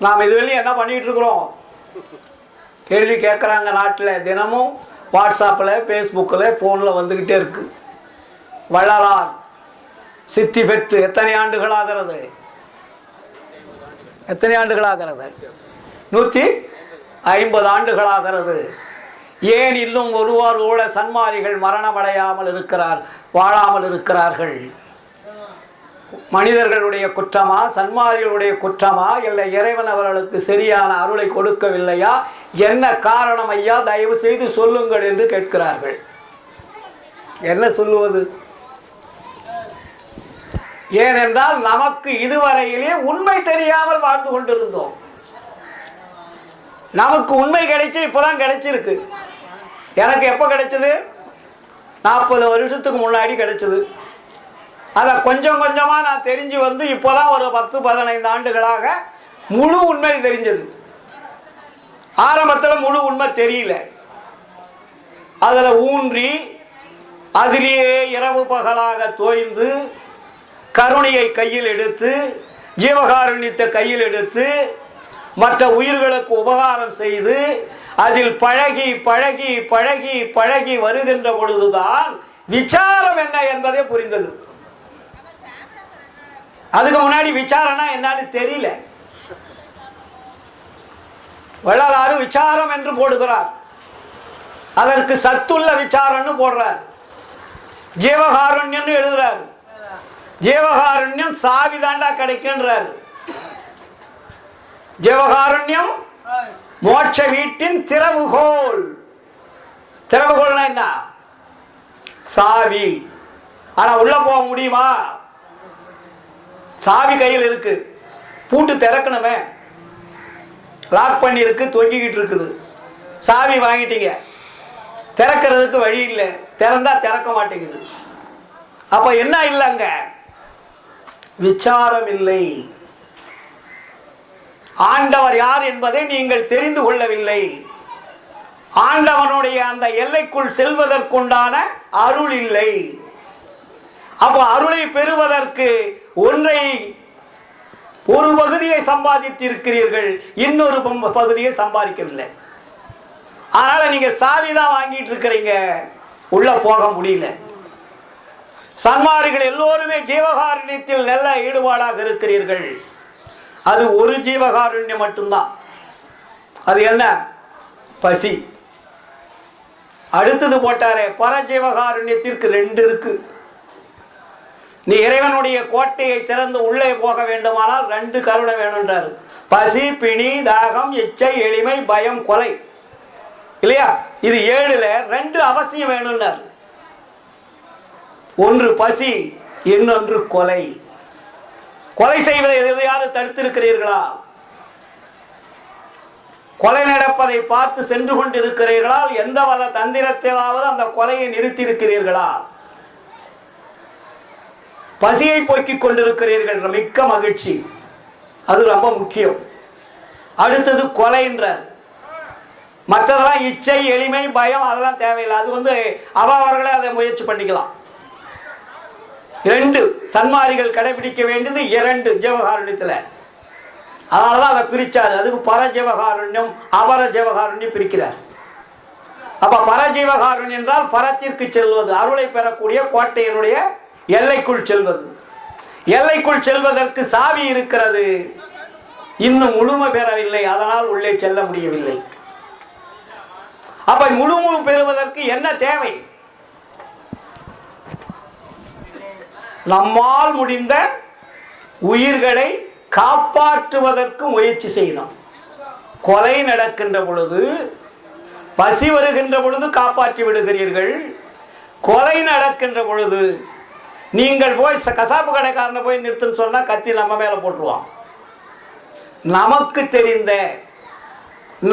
நாம் இதுவரையும் என்ன பண்ணிட்டு இருக்கிறோம்? கேள்வி கேட்குறாங்க. நாட்டில் தினமும் வாட்ஸ்அப்பில், ஃபேஸ்புக்கில், ஃபோனில் வந்துக்கிட்டே இருக்கு. வள்ளலார் சித்தி பெற்று எத்தனை ஆண்டுகளாகிறது? 150 ஆண்டுகளாகிறது. ஏன் இன்னும் ஒருவாரோட சன்மாரிகள் மரணமடையாமல் வாழாமல் இருக்கிறார்கள்? மனிதர்களுடைய குற்றமா, சன்மாரிகளுடைய குற்றமா, இல்லை இறைவன் அவர்களுக்கு சரியான அருளை கொடுக்கவில்லையா? என்ன காரணம் ஐயா, தயவு செய்து சொல்லுங்கள் என்று கேட்கிறார்கள். என்ன சொல்லுவது? ஏனென்றால் நமக்கு இதுவரையிலே உண்மை தெரியாமல் வாழ்ந்து கொண்டிருந்தோம். நமக்கு உண்மை கிடைச்சி இப்பதான் கிடைச்சிருக்கு. எனக்கு எப்போ கிடைச்சது? 40 வருஷத்துக்கு முன்னாடி கிடைச்சது. அதை கொஞ்சம் கொஞ்சமாக நான் தெரிஞ்சு வந்து இப்போதான் ஒரு 10-15 ஆண்டுகளாக முழு உண்மை தெரிஞ்சது. ஆரம்பத்தில் முழு உண்மை தெரியல. அதில் ஊன்றி அதிலேயே இரவு பகலாக தோய்ந்து கருணையை கையில் எடுத்து ஜீவகாருண்யத்தை கையில் எடுத்து மற்ற உயிர்களுக்கு உபகாரம் செய்து அதில் பழகி பழகி பழகி பழகி வருகின்ற பொழுதுதான் விசாரம் என்ன என்பதே புரிந்தது. அதுக்கு முன்னாடி விசாரம்னா என்னன்னு தெரியல. வள்ளலாறு விசாரம் என்று போடுகிறார், அதற்கு சத்துள்ள விசாரம்னு போடுறார். ஜீவகாருண்யம் எழுதுறாரு, ஜீவகாருண்யம் சாவி தாண்டா கிடைக்கின்றார். ஜீவகாருண்யம் மோட்ச வீட்டின் திறவுகோல். திறவுகோல்னா என்ன? சாவி. ஆனா உள்ள போக முடியுமா? சாவி கையில் இருக்கு, பூட்டு திறக்கணுமே, லாக் பண்ணி இருக்கு, தொங்கிக்கிட்டு இருக்குது. சாவி வாங்கிட்டீங்க, திறக்கிறதுக்கு வழி இல்லை, திறந்தா திறக்க மாட்டேங்குது. அப்ப என்ன இல்லைங்க? விசாரம் இல்லை. ஆண்டவர் யார் என்பதை நீங்கள் தெரிந்து கொள்ளவில்லை. ஆண்டவனுடைய அந்த எல்லைக்குள் செல்வதற்குண்டான அருள் இல்லை. அப்போ அருளை பெறுவதற்கு ஒரு பகுதியை சம்பாதித்திருக்கிறீர்கள், இன்னொரு பகுதியை சம்பாதிக்கவில்லை. அதனால நீங்க சாவி தான் வாங்கிட்டு இருக்கிறீங்க, உள்ள போக முடியல. சன்மார்க்கிகள் எல்லோருமே ஜீவகாருண்யத்தில் நல்ல ஈடுபாடாக இருக்கிறீர்கள். அது ஒரு ஜீவகாருண்யம் மட்டும்தான். அது என்ன? பசி. அடுத்தது போட்டாரே பரஜீவகாருண்யத்திற்கு 2 இருக்கு. நீ இறைவனுடைய கோட்டையை திறந்து உள்ளே போக வேண்டுமானால் 2 கருணை வேணும்ன்றாரு. பசி, பிணி, தாகம், இச்சை, எளிமை, பயம், கொலை, இல்லையா? இது 7ல 2 அவசியம் வேணும்னார். ஒன்று பசி, இன்னொன்று கொலை. கொலை செய்வதை எதையாவது தடுத்திருக்கிறீர்களா? கொலை நடப்பதை பார்த்து சென்று கொண்டிருக்கிறீர்களா? எந்த வத தந்திரத்திலாவது அந்த கொலையை நிறுத்தி இருக்கிறீர்களா? பசியை போக்கிக் கொண்டிருக்கிறீர்கள், மிக்க மகிழ்ச்சி, அது ரொம்ப முக்கியம். அடுத்தது கொலைன்றார். மற்றதெல்லாம் இச்சை, எளிமை, பயம் அதெல்லாம் தேவையில்லை. அது அவர்களே அதை முயற்சி பண்ணிக்கலாம். 2 சன்மாரிகள் கடைபிடிக்க வேண்டியது 2 ஜீவகாருண்யத்தில். அதனாலதான் அதை பிரிச்சாரு. அதுக்கு பரஜீவகாருண்யம் அபர ஜீவகாருண்யம் பிரிக்கிறார். அப்ப பரஜீவகாருண்யம் என்றால் பரத்திற்கு செல்வது, அருளை பெறக்கூடிய கோட்டையினுடைய எல்லைக்குள் செல்வது. எல்லைக்குள் செல்வதற்கு சாவி இருக்கிறது, இன்னும் முழுமை பெறவில்லை, அதனால் உள்ளே செல்ல முடியவில்லை. அப்ப முழுமை பெறுவதற்கு என்ன தேவை? நம்மால் முடிந்த உயிர்களை காப்பாற்றுவதற்கு முயற்சி செய்யணும். கொலை நடக்கின்ற பொழுது, பசி வருகின்ற பொழுது காப்பாற்றி விடுகிறீர்கள். கொலை நடக்கின்ற பொழுது நீங்கள் போய் கசாப்பு கடைக்காரனை போய் நிறுத்துன்னு சொன்னா கத்தி நம்ம மேல போட்டுருவான். நமக்கு தெரிந்த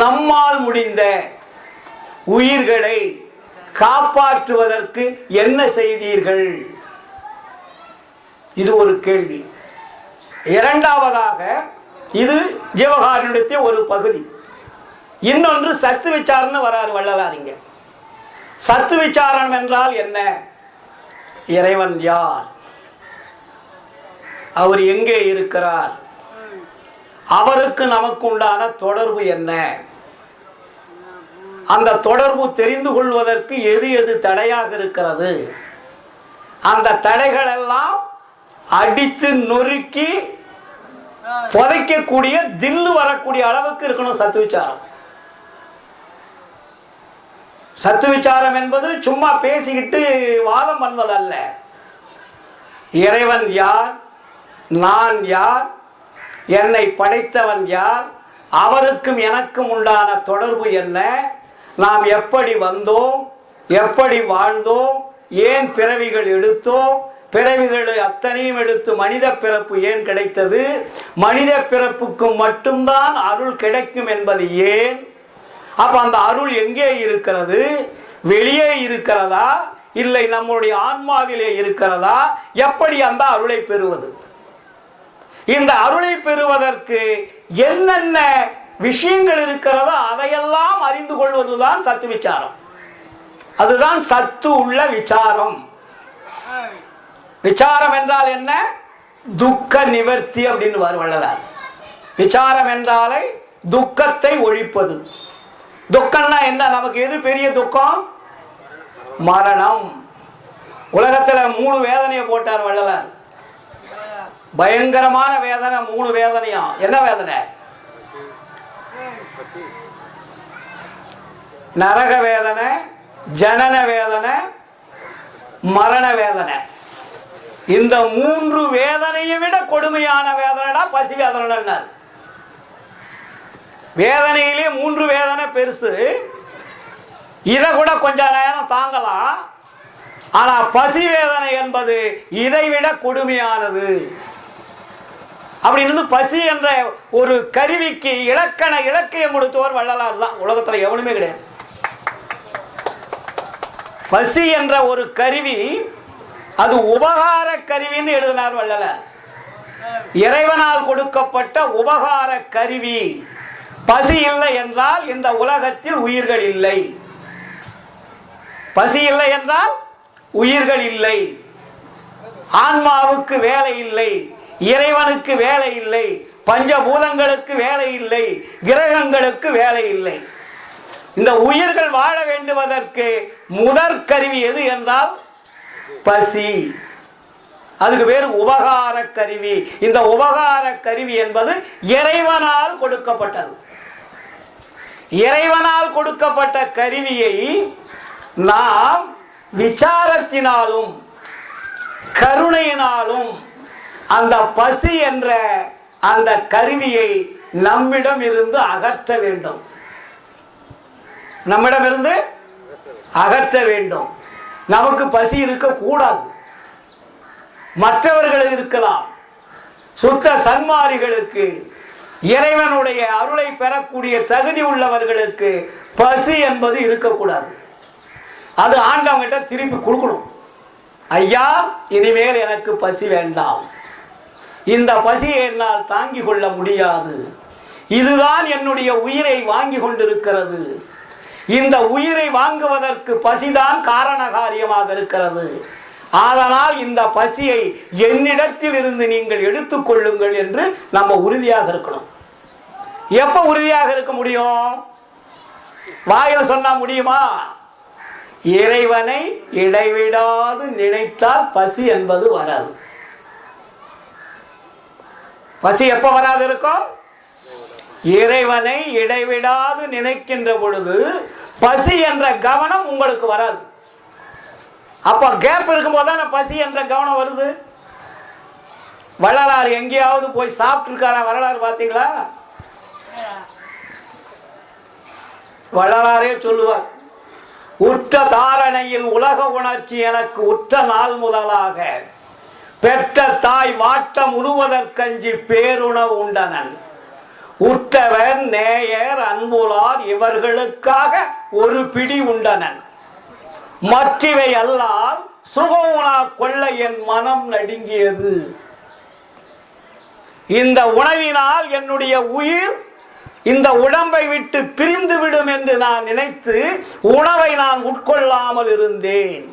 நம்மால் முடிந்த உயிர்களை காப்பாற்றுவதற்கு என்ன செய்தீர்கள்? இது ஒரு கேள்வி. இரண்டாவதாக, இது ஜீவகாருண்யத்திய ஒரு பகுதி. இன்னொன்று சத்து விசாரணை வராரு வள்ளலாரிங்க. சத்து விசாரணம் என்றால் என்ன? இறைவன் யார்? அவர் எங்கே இருக்கிறார்? அவருக்கு நமக்கு உண்டான தொடர்பு என்ன? அந்த தொடர்பு தெரிந்து கொள்வதற்கு எது எது தடையாக இருக்கிறது? அந்த தடைகள் எல்லாம் அடித்து நொறுக்கி புதைக்கக்கூடிய தில்லு வரக்கூடிய அளவுக்கு இருக்கணும் சத்து விசாரம். சத்து விசாரம் என்பது சும்மா பேசிக்கிட்டு வாதம் பண்ணுவதல்ல. இறைவன் யார்? நான் யார்? என்னை படைத்தவன் யார்? அவருக்கும் எனக்கும் உண்டான தொடர்பு என்ன? நாம் எப்படி வந்தோம்? எப்படி வாழ்ந்தோம்? ஏன் பிறவிகள் எடுத்தோம்? பிறவிகளை அத்தனையும் எடுத்து மனித பிறப்பு ஏன் கிடைத்தது? மனித பிறப்புக்கு மட்டும்தான் அருள் கிடைக்கும் என்பது ஏன்? அப்ப அந்த அருள் எங்கே இருக்கிறது? வெளியே இருக்கிறதா இல்லை நம்முடைய ஆன்மாவிலே இருக்கிறதா? எப்படி அந்த அருளை பெறுவது? இந்த அருளை பெறுவதற்கு என்னென்ன விஷயங்கள் இருக்கிறதோ அதையெல்லாம் அறிந்து கொள்வதுதான் சத்து விசாரம். அதுதான் சத்து உள்ள விசாரம். விசாரம் என்றால் என்ன? துக்க நிவர்த்தி அப்படின்னு வள்ளலார். விசாரம் என்றாலே துக்கத்தை ஒழிப்பது. துக்கம்னா என்ன? நமக்கு எது பெரிய துக்கம்? மரணம். உலகத்துல 3 வேதனையை போட்டார் வள்ளலார். பயங்கரமான வேதனை, 3 வேதனையா. என்ன வேதனை? நரக வேதனை, ஜனன வேதனை, மரண வேதனை. இந்த 3 வேதனையை விட கொடுமையான வேதனைடா பசி வேதனை. வேதனையிலே 3 வேதனை பெருசு. இதை கூட கொஞ்ச நேரம் தாங்கலாம். ஆனா பசி வேதனை என்பது இதை விட கொடுமையானது. அப்படின்னு பசி என்ற ஒரு கருவிக்கு இலக்கியம் கொடுத்தவர் வள்ளலார் தான். உலகத்துல எவனுமே கிடையாது. பசி என்ற ஒரு கருவி, அது உபகார கருவின்னு எழுதினார் வள்ளலார். இறைவனால் கொடுக்கப்பட்ட உபகார கருவி. பசி இல்லை என்றால் இந்த உலகத்தில் உயிர்கள் இல்லை. பசி இல்லை என்றால் உயிர்கள் இல்லை. ஆன்மாவுக்கு வேலை இல்லை, இறைவனுக்கு வேலை இல்லை, பஞ்சபூதங்களுக்கு வேலை இல்லை, கிரகங்களுக்கு வேலை இல்லை. இந்த உயிர்கள் வாழ வேண்டுவதற்கு முதற் கருவி எது என்றால் பசி. அதுக்கு பேர் உபகார கருவி. இந்த உபகார கருவி என்பது இறைவனால் கொடுக்கப்பட்டது. இறைவனால் கொடுக்கப்பட்ட கருவியை நாம் விசாரத்தினாலும் கருணையினாலும் அந்த பசி என்ற அந்த கருவியை நம்மிடம் இருந்து அகற்ற வேண்டும். நம்மிடமிருந்து அகற்ற வேண்டும். நமக்கு பசி இருக்கக்கூடாது. மற்றவர்கள் இருக்கலாம். சுத்த சன்மாரிகளுக்கு, இறைவனுடைய அருளை பெறக்கூடிய தகுதி உள்ளவர்களுக்கு பசி என்பது இருக்கக்கூடாது. அது ஆண்டவங்கிட்ட திருப்பி கொடுக்கணும். ஐயா, இனிமேல் எனக்கு பசி வேண்டாம், இந்த பசியை என்னால் தாங்கிக் கொள்ள முடியாது, இதுதான் என்னுடைய உயிரை வாங்கி கொண்டிருக்கிறது, இந்த உயிரை வாங்குவதற்கு பசிதான் காரண காரியமாக இருக்கிறது, அதனால் இந்த பசியை என்னிடத்தில் இருந்து நீங்கள் எடுத்துக்கொள்ளுங்கள் என்று நம்ம உறுதியாக இருக்கணும். எப்ப உறுதியாக இருக்க முடியும்? வாயில் சொன்னா முடியுமா? இறைவனை இடைவிடாது நினைத்தால் பசி என்பது வராது. பசி எப்ப வராது இருக்கும்? இறைவனை இடைவிடாது நினைக்கின்ற பொழுது பசி என்ற கவனம் உங்களுக்கு வராது. அப்ப கேப் இருக்கும்போது தான் பசி என்ற கவனம் வருது. வள்ளலார் எங்கேயாவது போய் சாப்பிட்டு இருக்காரா? வரலாறு பார்த்தீங்களா? வள்ளலாரே சொல்லுவார், உற்ற தாரணையில் உலக உணர்ச்சி எனக்கு உற்ற நாள் முதலாக பெற்ற தாய் வாட்டம் உருவதற்கஞ்சி பேருணவு உண்டனன், உற்றவர் நேயர் அன்புலார் இவர்களுக்காக ஒரு பிடி உண்டனன், மற்றவை அல்லால் சுகவுணா கொள்ள என் மனம் நடுங்கியது. இந்த உணவினால் என்னுடைய உயிர் இந்த உடம்பை விட்டு பிரிந்து விடும் என்று நான் நினைத்து உணவை நான் உட்கொள்ளாமல் இருந்தேன்.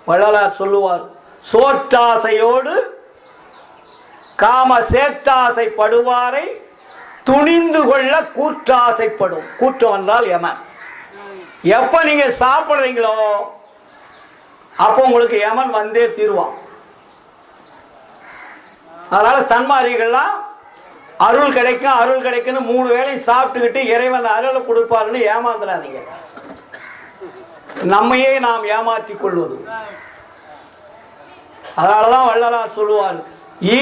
வள்ளலார் சொல்லுவார், சோற்றாசையோடு காம சேற்றாசைப்படுவாரை துணிந்து கொள்ள கூற்றாசைப்படும். கூற்றம் என்றால் யமன். எப்ப நீங்க சாப்பிடுறீங்களோ அப்போ உங்களுக்கு யமன் வந்தே தீர்வான். அதனால சன்மாரிகள்லாம் அருள் கிடைக்கும் அருள் கிடைக்குன்னு 3 வேளை சாப்பிட்டுக்கிட்டு இறைவன் அருளை கொடுப்பாருன்னு ஏமாந்துடாதீங்க. நம்மையே நாம் ஏமாற்றிக் கொள்வது. அதனாலதான் வள்ளலார் சொல்லுவார்,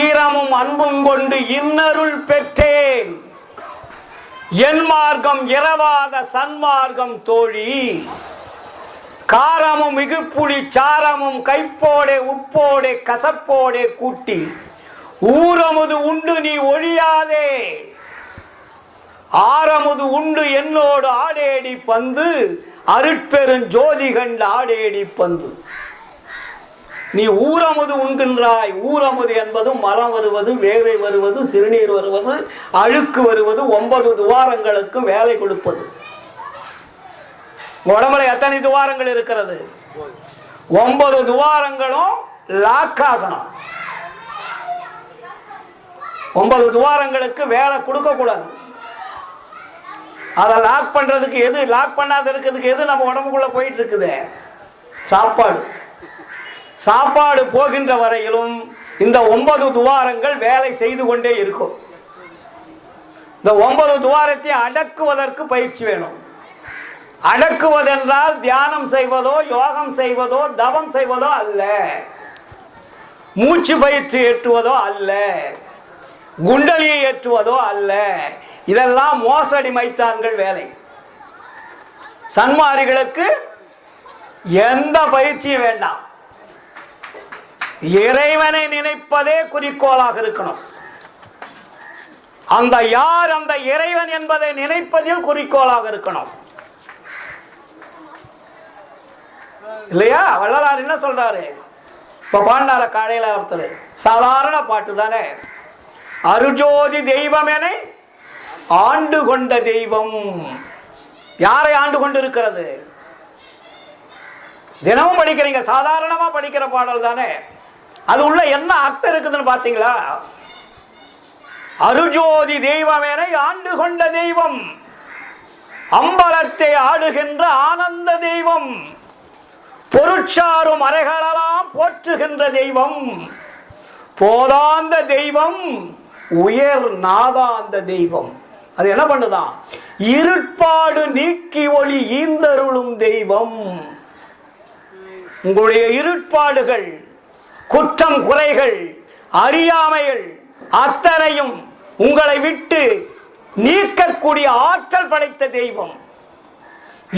ஈரமும் அன்பும் கொண்டு இன்னருள் பெற்றேன், என் மார்க்கம் இரவாத சன்மார்க்கம் தோழி, காரமும் மிகுப்புளி சாரமும் கைப்போடே உப்போடே கசப்போடே கூட்டி ஊரமுது உண்டு நீ ஒழியாதே, ஆரமுது உண்டு என்னோடு ஆடேடி பந்து அருட்பெருஞ்சோதி கண்ட ஆடேடி பந்து. நீ ஊரமுது உண்கின்றாய். ஊரமுது என்பது மலம் வருவது, வேர்வை வருவது, சிறுநீர் வருவது, அழுக்கு வருவது, 9 துவாரங்களுக்கு வேலை கொடுப்பது. உடம்புல எத்தனை துவாரங்கள் இருக்கிறது? 9 துவாரங்களும் லாக் ஆகணும். 9 துவாரங்களுக்கு வேலை கொடுக்க கூடாது. அதை லாக் பண்றதுக்கு எது, லாக் பண்ணாத இருக்கிறதுக்கு எது நம்ம உடம்புக்குள்ள போயிட்டு இருக்குது? சாப்பாடு. சாப்பாடு போகின்ற வரையிலும் இந்த 9 துவாரங்கள் வேலை செய்து கொண்டே இருக்கும். இந்த 9 துவாரத்தை அடக்குவதற்கு பயிற்சி வேணும். அடக்குவதென்றால் தியானம் செய்வதோ, யோகம் செய்வதோ, தவம் செய்வதோ அல்ல, மூச்சு பயிற்சி ஏற்றுவதோ அல்ல, குண்டலியை ஏற்றுவதோ அல்ல. இதெல்லாம் மோசடி மைத்தான்கள் வேலை. சன்மாரிகளுக்கு எந்த பயிற்சியும் வேண்டாம். இறைவனை நினைப்பதே குறிக்கோளாக இருக்கணும். அந்த யார் அந்த இறைவன் என்பதை நினைப்பதில் குறிக்கோளாக இருக்கணும். இல்லையா? வள்ளலார் என்ன சொல்றாரு? இப்ப பாண்டார காலையில ஒருத்தர் சாதாரண பாட்டு தானே. அருஜோதி தெய்வம் என ஆண்டு கொண்ட தெய்வம். யாரை ஆண்டு கொண்டு இருக்கிறது? தினமும் படிக்கிறீங்க, சாதாரணமா படிக்கிற பாடல் தானே. அது உள்ள என்ன அர்த்தம் இருக்குதுன்னு பாத்தீங்களா? அருஜோதி தெய்வம் என ஆண்டு கொண்ட தெய்வம், அம்பலத்தை ஆடுகின்ற ஆனந்த தெய்வம், பொருட்சாரும் அறைகளெல்லாம் போற்றுகின்ற தெய்வம், போதாந்த தெய்வம், உயர் நாதாந்த தெய்வம். அது என்ன பண்ணுதான்? இருட்பாடு நீக்கி ஒளி ஈந்தருளும் தெய்வம். உங்களுடைய இருட்பாடுகள், குற்றம் குறைகள், அறியாமைகள் அத்தனையும் உங்களை விட்டு நீக்கக்கூடிய ஆற்றல் படைத்த தெய்வம்.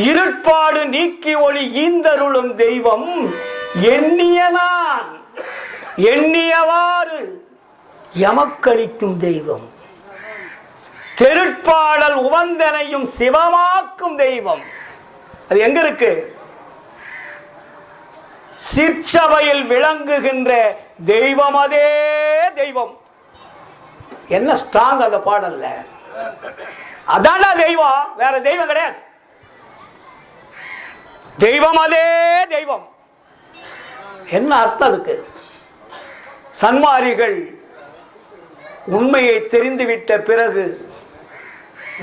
இருட்பாடு நீக்கி ஒளி ஈந்தருளும் தெய்வம். எண்ணிய நான் எண்ணியவாறு எமக்களிக்கும் தெய்வம். தெருட்பாடல் உவந்தனையும் சிவமாக்கும் தெய்வம். அது எங்க இருக்கு? சிற்சபையில் விளங்குகின்ற தெய்வம். அதே தெய்வம். என்ன ஸ்ட்ராங் அந்த பாடல்ல? அதான தெய்வம், வேற தெய்வம் கிடையாது. தெய்வம் அதே தெய்வம். என்ன அர்த்தம் அதுக்கு? சன்மாரிகள் உண்மையை தெரிந்துவிட்ட பிறகு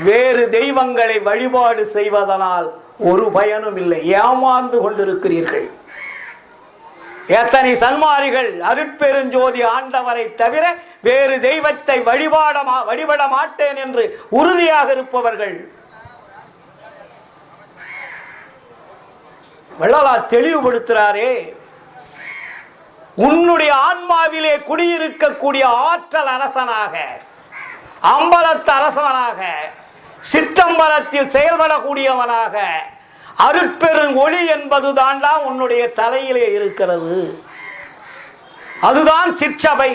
வேறு தெய்வங்களை வழிபாடு செய்வதனால் ஒரு பயனும் இல்லை. ஏமாந்து கொண்டிருக்கிறீர்கள். எத்தனை சன்மாரிகள் அருட்பெருஞ்சோதி ஆண்டவரை தவிர வேறு தெய்வத்தை வழிபட மாட்டேன் என்று உறுதியாக இருப்பவர்கள். வள்ளலார் தெளிவுபடுத்துறாரே, உன்னுடைய ஆன்மாவிலே குடியிருக்கக்கூடிய ஆற்றல் அரசனாக, அம்பலத்து அரசனாக, சிற்றம்பலத்தில் செயல்படக்கூடியவனாக அருட்பெரும் ஒளி என்பது தாண்டா உன்னுடைய தலையிலே இருக்கிறது. அதுதான் சிற்சபை.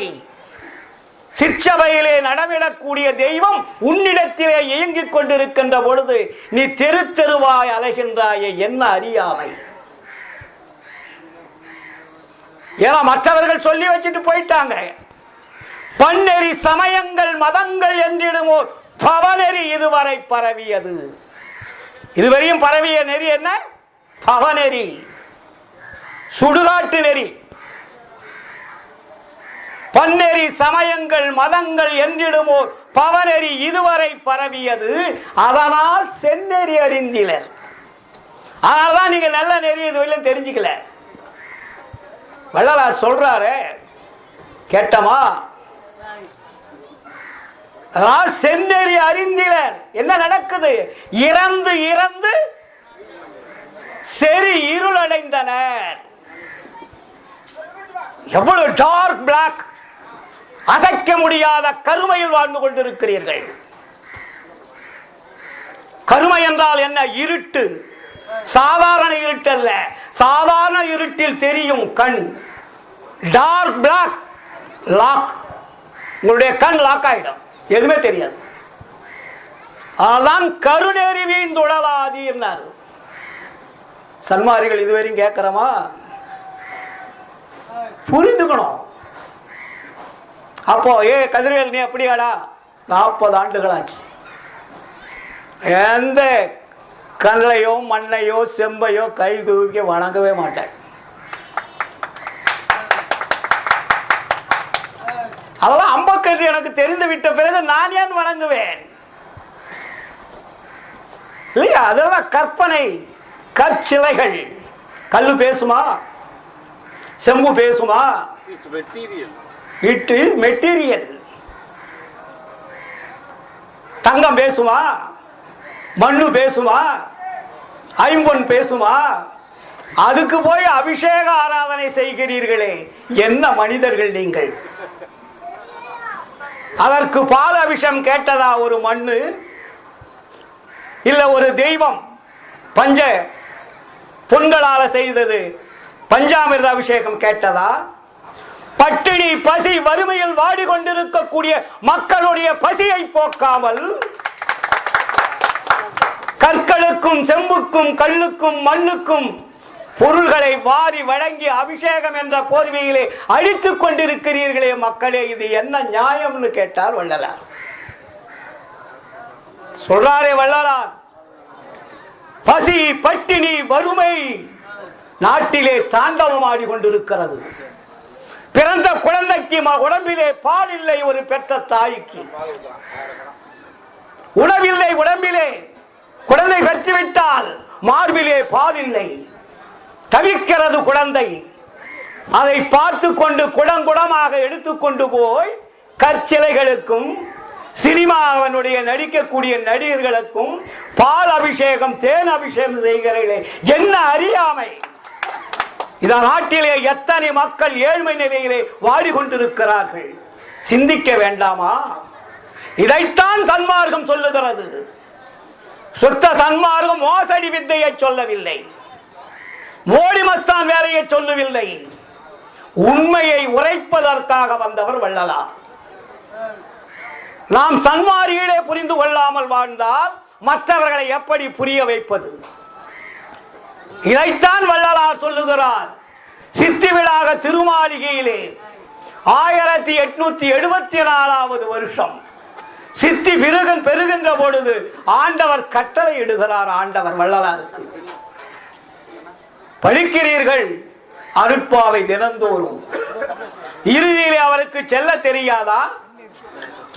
சிற்சபையிலே நடமிடக்கூடிய தெய்வம் உன்னிடத்திலே இயங்கிக் கொண்டிருக்கின்ற பொழுது நீ தெரு தெருவாய் அலைகின்றாயே, என்ன அறியாமை! ஏன்னா மற்றவர்கள் சொல்லி வச்சுட்டு போயிட்டாங்க. பன்னெறி சமயங்கள் மதங்கள் என்றிடுமோ பவநெறி இதுவரை பரவியது. இதுவரையும் பரவிய நெறி என்ன? பவநெறி, சுடுகாட்டு நெறி. பன்னெறி சமயங்கள் மதங்கள் என்றிடுமோ பவநெறி இதுவரை பரவியது, அதனால் செந்நெறி அறிந்திலர். அதனால்தான் நீங்க நல்ல நெறி இதுவரையிலும் தெரிஞ்சுக்கல. வள்ளலார் சொல்றாரு, கேட்டமா? அதனால் செந்நெறி அறிந்திலர். என்ன நடக்குது? இறந்து இறந்து செறி இருள் அடைந்தனர். எவ்வளவு டார்க் பிளாக், அசைக்க முடியாத கருமையில் வாழ்ந்து கொண்டிருக்கிறீர்கள். கருமை என்றால் என்ன? இருட்டு. சாதாரண இருட்டு அல்ல, சாதாரண இருட்டில் தெரியும் கண். Dark black, lock. உங்களுடைய கண் லாக் ஆயிடும், எதுவுமே தெரியாது. அதனால்தான் கருநெறி வீழ்ந்துடலாதீர்னார். சன்மாரிகள் இதுவரையும் கேட்குறோமா? புரிந்துக்கணும். அப்போ கதிர்வேல் நீ அப்படியாடா? 40 ஆண்டுகள் ஆச்சு. எந்த கல்லையோ மண்ணையோ செம்பையோ கை குவிக்க வணங்கவே மாட்டேன். அதெல்லாம் அம்பக்கன்று எனக்கு தெரிந்து விட்ட பிறகு நான் ஏன் வணங்குவேன்? இல்லையா? அதெல்லாம் கற்பனை, கற்சிலைகள். கல்லு பேசுமா? செம்பு பேசுமா? It is material. தங்கம் பேசுமா? மண்ணு பேசுமா? ஐம்பொன் பேசுமா? அதுக்கு போய் அபிஷேக ஆராதனை செய்கிறீர்களே, என்ன மனிதர்கள் நீங்கள்? அதற்கு பால் அபிஷேகம் கேட்டதா ஒரு மண்ணு? இல்ல ஒரு தெய்வம் பஞ்ச பொன்களால செய்தது பஞ்சாமிர்த அபிஷேகம் கேட்டதா? பட்டினி பசி வறுமையில் வாடிக்கொண்டிருக்கக்கூடிய மக்களுடைய பசியை போக்காமல் கற்களுக்கும் செம்புக்கும் கல்லுக்கும் மண்ணுக்கும் பொருள்களை வாரி வழங்கி அபிஷேகம் என்ற போர்வையிலே அழித்துக் கொண்டிருக்கிறீர்களே மக்களே, இது என்ன நியாயம்னு கேட்டார் வள்ளலார். சொல்றாரே வள்ளலார், பசி பட்டினி வறுமை நாட்டிலே தாண்டவம் ஆடிக்கொண்டிருக்கிறது. பிறந்த குழந்தைக்கு உடம்பிலே பால் இல்லை. ஒரு பெற்ற தாய்க்கு உணவில்லை. உடம்பிலே குழந்தை பெற்றுவிட்டால் மார்பிலே பால் இல்லை. தவிக்கிறது குழந்தை. அதை பார்த்து கொண்டு குடங்குடமாக எடுத்துக்கொண்டு போய் கற்சிலைகளுக்கும் சினிமாவனுடைய நடிக்கக்கூடிய நடிகர்களுக்கும் பால் அபிஷேகம் தேன் அபிஷேகம் செய்கிறீர்களே, என்ன அறியாமை! இந்த நாட்டிலே எத்தனை மக்கள் ஏழ்மை நிலையிலே வாடிக்கொண்டிருக்கிறார்கள். சிந்திக்க வேண்டாமா? இதைத்தான் சன்மார்க்கம் சொல்லுகிறது. சுத்த சன்மார்க்கம் மோசடி வித்தையை சொல்லவில்லை, மோடி மஸ்தான் வேலையை சொல்லவில்லை. உண்மையை உரைப்பதற்காக வந்தவர் வள்ளலார். நாம் சன்மார்க்கத்தை புரிந்து கொள்ளாமல் வாழ்ந்தால் மற்றவர்களை எப்படி புரிய வைப்பது? இதைத்தான் வள்ளலார் சொல்லுகிறார். சித்திவிழாக திருமாளிகையிலே 1874 வருஷம் சித்தி பெருகின்ற பொழுது ஆண்டவர் கட்டளை இடுகிறார். ஆண்டவர் வள்ளலாருக்கு, படிக்கிறீர்கள் அருட்பாவை தினந்தோறும். இறுதியிலே அவருக்கு செல்ல தெரியாதா?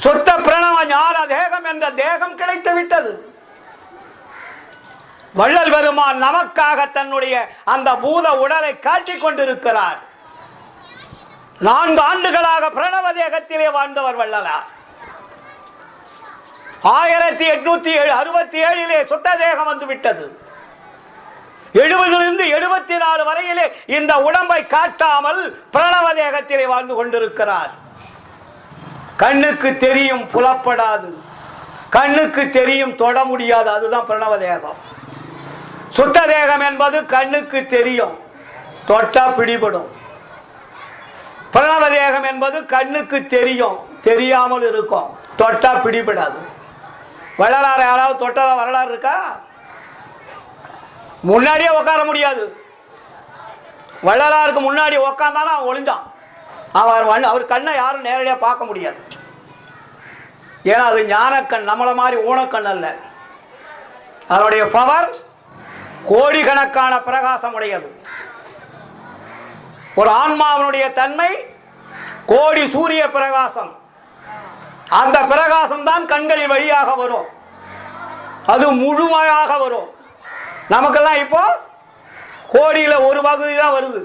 சுத்த பிரணவ ஞான தேகம் என்ற தேகம் கிடைத்து விட்டது. வள்ளல் பெருமான் நமக்காக தன்னுடைய அந்த பூத உடலை காட்டிக் கொண்டிருக்கிறார். 4 ஆண்டுகளாக பிரணவ தேகத்திலே வாழ்ந்தவர் வள்ளலார். 1867 சுத்த தேகம் வந்து விட்டது. 70 74 வரையிலே இந்த உடம்பை காட்டாமல் பிரணவ தேகத்திலே வாழ்ந்து கொண்டிருக்கிறார். கண்ணுக்கு தெரியும், புலப்படாது. கண்ணுக்கு தெரியும், தொட முடியாது. அதுதான் பிரணவ தேகம். சுத்த தேகம் என்பது கண்ணுக்கு தெரியும், தொட்டா பிடிபடும். பிரணவ தேகம் என்பது கண்ணுக்கு தெரியும், தெரியாமல் இருக்கும், தொட்டா பிடிபடாது. வள்ளலார் யாராவது தொட்டதா வரலாறு இருக்கா? முன்னாடியே உட்கார முடியாது. வள்ளலாருக்கு முன்னாடி உட்காந்தானா அவன் ஒளிஞ்சான். அவர் கண்ணை யாரும் நேரடியாக பார்க்க முடியாது. ஏன்னா அது ஞானக்கண், நம்மளை மாதிரி ஊனக்கண் அல்ல. அதனுடைய பவர் கோடிக்கணக்கான பிரகாசம் உடையது. ஒரு ஆன்மாவினுடைய தன்மை கோடி சூரிய பிரகாசம். அந்த பிரகாசம் தான் கண்களின் வழியாக வரும். அது முழுமையாக வரும். நமக்கெல்லாம் இப்போ கோடியில் ஒரு பகுதி தான் வருது.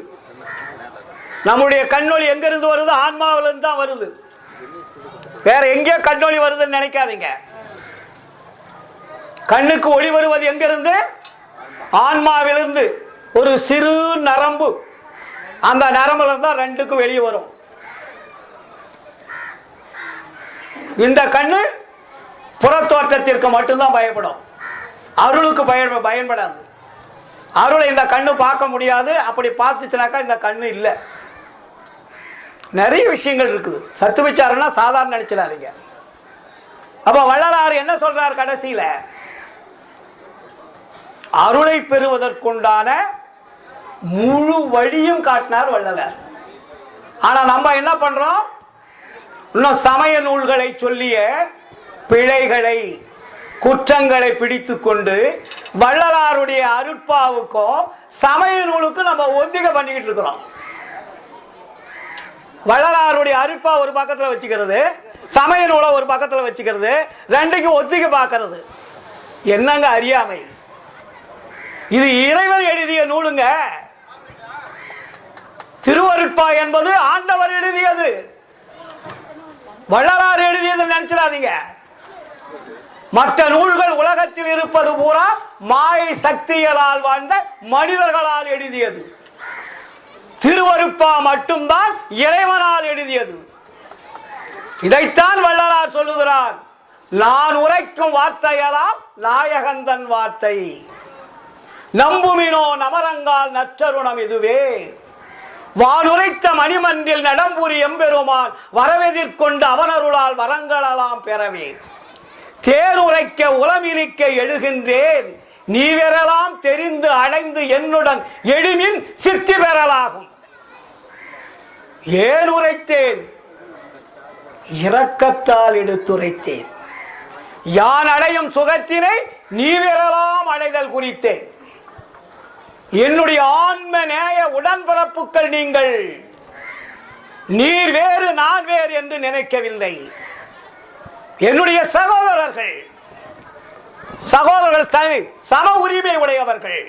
நம்முடைய கண்ணொளி எங்கிருந்து வருது? ஆன்மாவிலிருந்து தான் வருது. வேற எங்கேயோ கண்ணொளி வருதுன்னு நினைக்காதீங்க. கண்ணுக்கு ஒளி வருவது எங்கிருந்து? ஆன்மாவிலிருந்து. ஒரு சிறு நரம்பு, அந்த நரம்புல இருந்தா 2க்கும் வெளியே வரும். இந்த கண்ணு புறத்தோற்றத்திற்கு மட்டும்தான் பயப்படும், அருளுக்கு பயன்படாது. அருளை இந்த கண்ணு பார்க்க முடியாது. அப்படி பார்த்துச்சுனாக்கா இந்த கண்ணு இல்லை. நிறைய விஷயங்கள் இருக்குது. சத்து விசாரம்னா சாதாரண நினைச்சிடாதீங்க. அப்ப வள்ளலார் என்ன சொல்றார் கடைசியில? அருளை பெறுவதற்குண்டான முழு வழியும் காட்டினார் வள்ளலார். ஆனா நம்ம என்ன பண்றோம்? இன்னும் சமய நூல்களை சொல்லிய பிழைகளை, குற்றங்களை பிடித்து கொண்டு வள்ளலாருடைய அருட்பாவுக்கும் சமய நூலுக்கும் நம்ம ஒத்திகை பண்ணிக்கிட்டு இருக்கிறோம். வள்ளலாருடைய அருட்பா ஒரு பக்கத்தில் வச்சுக்கிறது, சமய நூலை ஒரு பக்கத்தில் வச்சுக்கிறது, ரெண்டுக்கும் ஒத்திகை பார்க்கறது. என்னங்க அறியாமை! இது இறைவன் எழுதிய நூலுங்க. திருவருட்பா என்பது ஆண்டவர் எழுதியது, வள்ளலார் எழுதியது நினைச்சிடாதீங்க. மற்ற நூல்கள் உலகத்தில் இருப்பது பூரா மாயை சக்திகளால் வாழ்ந்த மனிதர்களால் எழுதியது. திருவருட்பா மட்டும்தான் இறைவனால் எழுதியது. இதைத்தான் வள்ளலார் சொல்லுகிறார், நான் உரைக்கும் வார்த்தையெல்லாம் நாயகந்தன் வார்த்தை, நம்புமினோ நமரங்கால் நற்றருணம் இதுவே, வானுரைத்த மணிமன்றில் நடம்புரி எம்பெருமான் வரவெதிர்கொண்டு அவனருளால் வரங்களெல்லாம் பெறவே, தேருரைக்க உளமிலிக்க எழுகின்றேன், நீ பெறலாம் தெரிந்து அடைந்து என்னுடன் எழுமின் சித்தி பெறலாகும். ஏன் உரைத்தேன்? இரக்கத்தால் எடுத்துரைத்தேன். யான் அடையும் சுகத்தினை நீ பெறலாம் அடைதல் குறித்தேன். என்னுடைய ஆன்ம நேய உடன்பிறப்புகள் நீங்கள், நீர் வேறு நான் வேறு என்று நினைக்கவில்லை. என்னுடைய சகோதரர்கள் சம உரிமை உடையவர்கள்.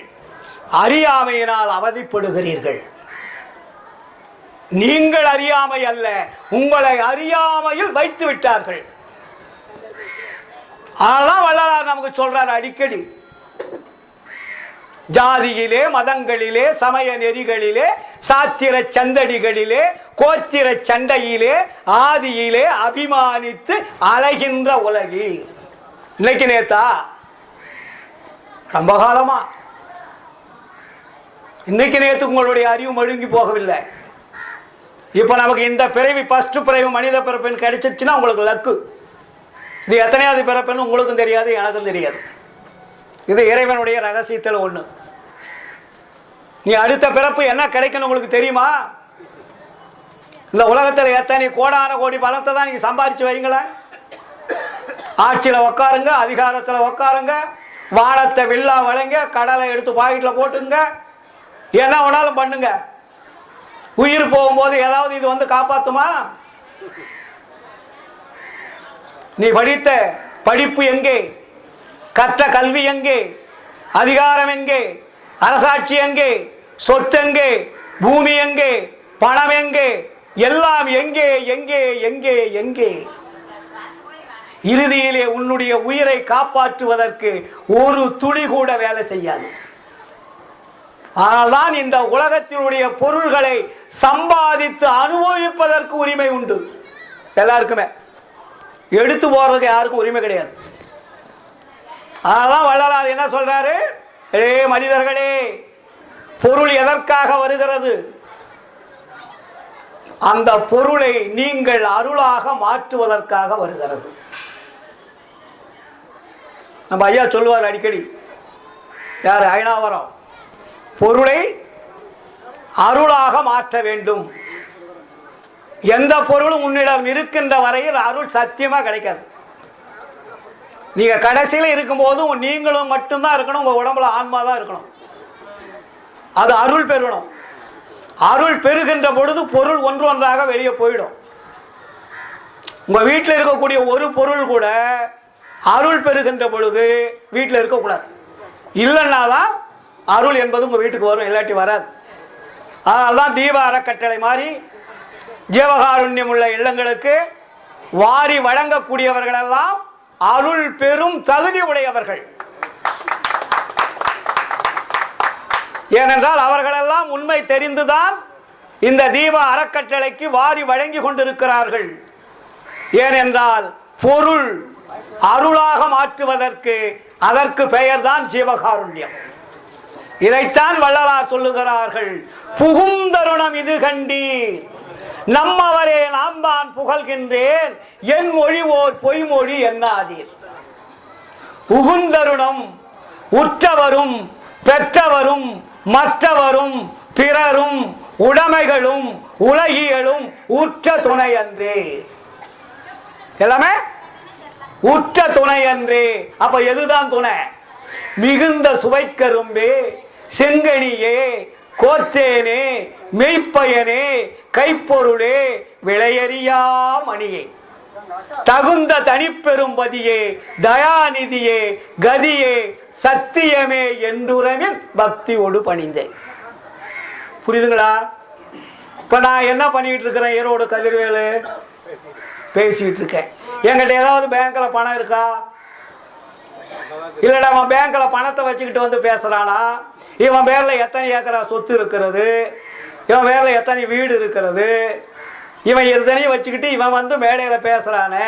அறியாமையினால் அவதிப்படுகிறீர்கள். நீங்கள் அறியாமை அல்ல, உங்களை அறியாமையில் வைத்து விட்டார்கள். அதனால்தான் வள்ளலார் நமக்கு சொல்றார் அடிக்கடி, ஜாதியிலே, மதங்களிலே, சமய நெறிகளிலே, சாத்திர சந்தடிகளிலே, கோத்திர சண்டையிலே, ஆதியிலே அபிமானித்து அலைகின்ற உலகி. இன்னைக்கு நேத்தா? ரொம்ப காலமா. இன்னைக்கு நேத்து உங்களுடைய அறிவு மழுங்கி போகவில்லை. இப்ப நமக்கு இந்த பிறவி, ஃபர்ஸ்ட் பிறவி மனித பிறப்புன்னு கிடைச்சிருச்சுன்னா உங்களுக்கு லக்கு. இது எத்தனையாவது பிறப்புன்னு உங்களுக்கும் தெரியாது, எனக்கும் தெரியாது. இது இறைவனுடைய ரகசியத்தில் ஒண்ணு. நீ அடுத்த பிறப்பு என்ன கிடைக்கணும் உங்களுக்கு தெரியுமா? இந்த உலகத்தில் எத்தனை கோடான கோடி பணத்தை தான் நீங்க சம்பாதிச்சு வைங்களேன். ஆட்சியில உக்காருங்க, அதிகாரத்துல உக்காருங்க, வானத்தை வில்லா வளைங்க, கடலை எடுத்து பாக்கெட்ல போட்டுங்க, என்ன வேணாலும் பண்ணுங்க. உயிர் போகும்போது ஏதாவது இது வந்து காப்பாத்துமா? நீ படித்த படிப்பு எங்கே? கற்ற கல்வி எங்கே? அதிகாரம் எங்கே? அரசாட்சி எங்கே? சொத்து எங்கே? பூமி எங்கே? பணம் எங்கே? எல்லாம் எங்கே எங்கே எங்கே எங்கே? இறுதியிலே உன்னுடைய உயிரை காப்பாற்றுவதற்கு ஒரு துளி கூட வேலை செய்யாது. ஆனால்தான் இந்த உலகத்தினுடைய பொருள்களை சம்பாதித்து அனுபவிப்பதற்கு உரிமை உண்டு எல்லாருக்குமே. எடுத்து போறதுக்கு யாருக்கும் உரிமை கிடையாது. அதனால்தான் வள்ளலார் என்ன சொல்றாரு? மனிதர்களே, பொருள் எதற்காக வருகிறது? அந்த பொருளை நீங்கள் அருளாக மாற்றுவதற்காக வருகிறது. நம்ம ஐயா சொல்லுவார் அடிக்கடி, யார்? ஐநாவரம். பொருளை அருளாக மாற்ற வேண்டும். எந்த பொருளும் உன்னிடம் இருக்கின்ற வரையில் அருள் சத்தியமா கிடைக்காது. நீங்க கடைசியில் இருக்கும்போது நீங்களும் மட்டும்தான் இருக்கணும், உங்க உடம்புல ஆன்மா தான் இருக்கணும். அது அருள் பெறணும். அருள் பெறுகின்ற பொழுது பொருள் ஒன்று ஒன்றாக வெளியே போயிடும். உங்க வீட்டில் இருக்கக்கூடிய ஒரு பொருள் கூட அருள் பெறுகின்ற பொழுது வீட்டில் இருக்கக்கூடாது. இல்லைன்னாதான் அருள் என்பது உங்க வீட்டுக்கு வரும், இல்லாட்டி வராது. அதனால்தான் தீப அறக்கட்டளை மாதிரி ஜீவகாருண்யம் உள்ள இல்லங்களுக்கு வாரி வழங்கக்கூடியவர்கள் எல்லாம் அருள் பெரும் தகுதி உடையவர்கள். ஏனென்றால் அவர்களெல்லாம் உண்மை தெரிந்துதான் இந்த தீப அறக்கட்டளைக்கு வாரி வழங்கி கொண்டிருக்கிறார்கள். ஏனென்றால் பொருள் அருளாக மாற்றுவதற்கு அதற்கு பெயர்தான் ஜீவகாருண்யம். இதைத்தான் வள்ளலார் சொல்லுகிறார்கள், புகுந்தருணம் இது கண்டீர், நம்மவரே நாம் தான் புகழ்கின்றேன், என் மொழி ஓர் பொய்மொழி என்னாதீர். உகுந்தருணம், உற்றவரும் பெற்றவரும் மற்றவரும் பிறரும் உடைமைகளும் உலகியலும் உற்ற துணை அன்றே. எல்லாமே உற்ற துணை அன்றே. அப்ப எதுதான் துணை? மிகுந்த சுவைக்கரும்பே, செங்கனியே, கோற்றேனே, மெய்ப்பயனே, கைப்பொருளே, விளையறியா மணியே, தகுந்த தனிப்பெரும்பதியே, தயாநிதியே, கதியே, சத்தியமே என்றுறமின் பக்தியோடு பணிந்தேன். புரியுதுங்களா? இப்ப நான் என்ன பண்ணிட்டு இருக்கிறேன்? ஈரோடு கதிர்வேலு பேசிட்டு இருக்கேன். என்கிட்ட ஏதாவது பேங்க்ல பணம் இருக்கா? இல்லடா, அவன் பேங்க்ல பணத்தை வச்சுக்கிட்டு வந்து பேசுறானா? இவன் பேர்ல எத்தனை ஏக்கரா சொத்து இருக்கிறது? இவன் பேர்ல எத்தனை வீடு இருக்கிறது? இவன் எத்தனையும் வச்சுக்கிட்டு இவன் வந்து மேடையில பேசுறானே,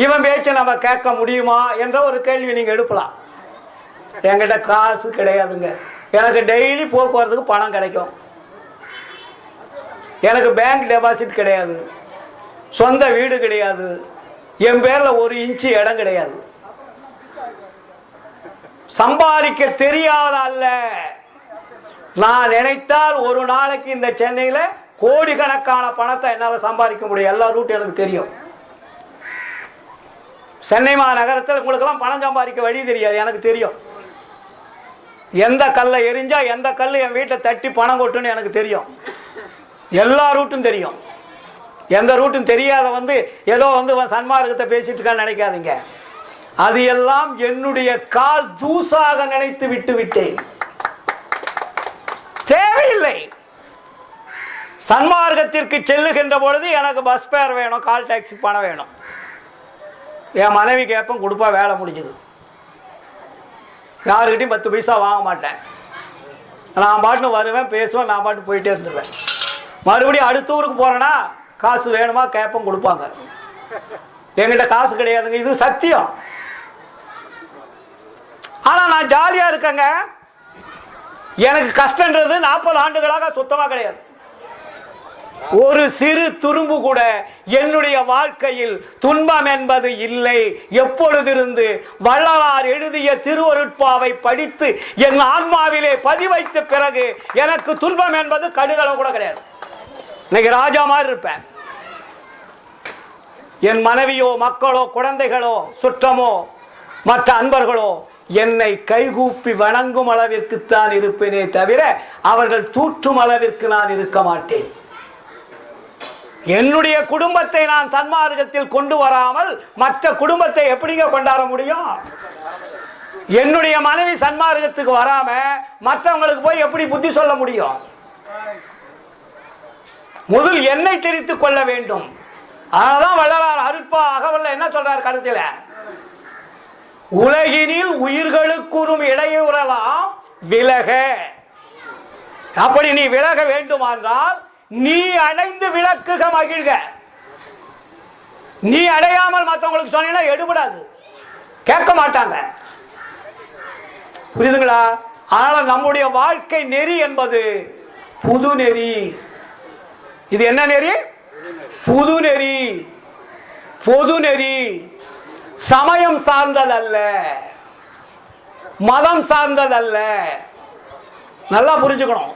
இவன் பேச்சை நம்ம கேட்க முடியுமா என்ற ஒரு கேள்வி நீங்க எழுப்பலாம். என்கிட்ட காசு கிடையாதுங்க. எனக்கு டெய்லி போக்குவரத்துக்கு பணம் கிடைக்கும். எனக்கு பேங்க் டெபாசிட் கிடையாது, சொந்த வீடு கிடையாது, என் பேர்ல ஒரு இன்ச்சு இடம் கிடையாது. சம்பாதிக்க தெரியாத அல்ல. நான் நினைத்தால் ஒரு நாளைக்கு இந்த சென்னையில கோடிக்கணக்கான பணத்தை என்னால் சம்பாதிக்க முடியும். எல்லா ரூட்டும் எனக்கு தெரியும். சென்னை மாநகரத்தில் உங்களுக்கெல்லாம் பணம் சம்பாதிக்க வழி தெரியாது, எனக்கு தெரியும். எந்த கல்லை எரிஞ்சா எந்த கல் என் வீட்டை தட்டி பணம் கொட்டுன்னு எனக்கு தெரியும். எல்லா ரூட்டும் தெரியும். எந்த ரூட்டும் தெரியாத வந்து ஏதோ வந்து சன்மார்க்கத்தை பேசிட்டு இருக்கான்னு நினைக்காதீங்க. அது எல்லாம் என்னுடைய கால் தூசாக நினைத்து விட்டு விட்டேன். தேவையில்லை. சன்மார்க்கத்திற்கு செல்லுகின்ற பொழுது எனக்கு பஸ் ஃபேர் வேணும், கால் டாக்ஸி பணம் வேணும். என் மனைவி கேட்பேன், கொடுப்பா, வேலை முடிஞ்சுது. யாருக்கிட்டையும் 10 பைசா வாங்க மாட்டேன். நான் பாட்டு வருவேன், பேசுவேன், நான் பாட்டு போயிட்டே இருந்துருவேன். மறுபடியும் அடுத்த ஊருக்கு போறேன்னா காசு வேணுமா கேட்பேன், கொடுப்பாங்க. என்கிட்ட காசு கிடையாதுங்க, இது சத்தியம். ஆனா நான் ஜாலியா இருக்கேங்க. எனக்கு கஷ்டன்றது 40 ஆண்டுகளாக சுத்தமா கிடையாது. ஒரு சிறு துரும்பு கூட என்னுடைய வாழ்க்கையில் துன்பம் என்பது இல்லை. எப்பொழுதிருந்து வள்ளலார் எழுதிய திருவருட்பாவை படித்து என் ஆன்மாவிலே பதிவைத்த பிறகு எனக்கு துன்பம் என்பது கடுகளவு கூட கிடையாது. இன்னைக்கு ராஜா மாதிரி இருப்பேன். என் மனைவியோ, மக்களோ, குழந்தைகளோ, சுற்றமோ, மற்ற அன்பர்களோ என்னை கைகூப்பி வணங்கும் அளவிற்குத்தான் இருப்பேனே தவிர அவர்கள் தூற்றும் அளவிற்கு நான் இருக்க மாட்டேன். என்னுடைய குடும்பத்தை நான் சன்மார்க்கத்தில் கொண்டு வராமல் மற்ற குடும்பத்தை எப்படிங்க கொண்டாட முடியும்? என்னுடைய மனைவி சன்மார்க்கத்துக்கு வராம மற்றவங்களுக்கு போய் எப்படி புத்தி சொல்ல முடியும்? முதல் என்னை தெரித்துக் கொள்ள வேண்டும். அதனால்தான் வள்ளலார் அருட்பா அகவல்ல என்ன சொல்றார் கடைசியில? உலகினில் உயிர்களுக்குறும் இடையூறலாம் விலக. அப்படி நீ விலக வேண்டுமானால் நீ அடைந்து விளக்குக மகிழ்க. நீ அடையாமல் மற்றவங்களுக்கு சொன்னீங்கன்னா எடுபடாது, கேட்க மாட்டாங்க. புரியுதுங்களா? அதனால நம்முடைய வாழ்க்கை நெறி என்பது புது நெறி. இது என்ன நெறி? புது நெறி, பொது நெறி. சமயம் சார்ந்ததல்ல, மதம் சார்ந்ததல்ல. நல்லா புரிஞ்சுக்கணும்.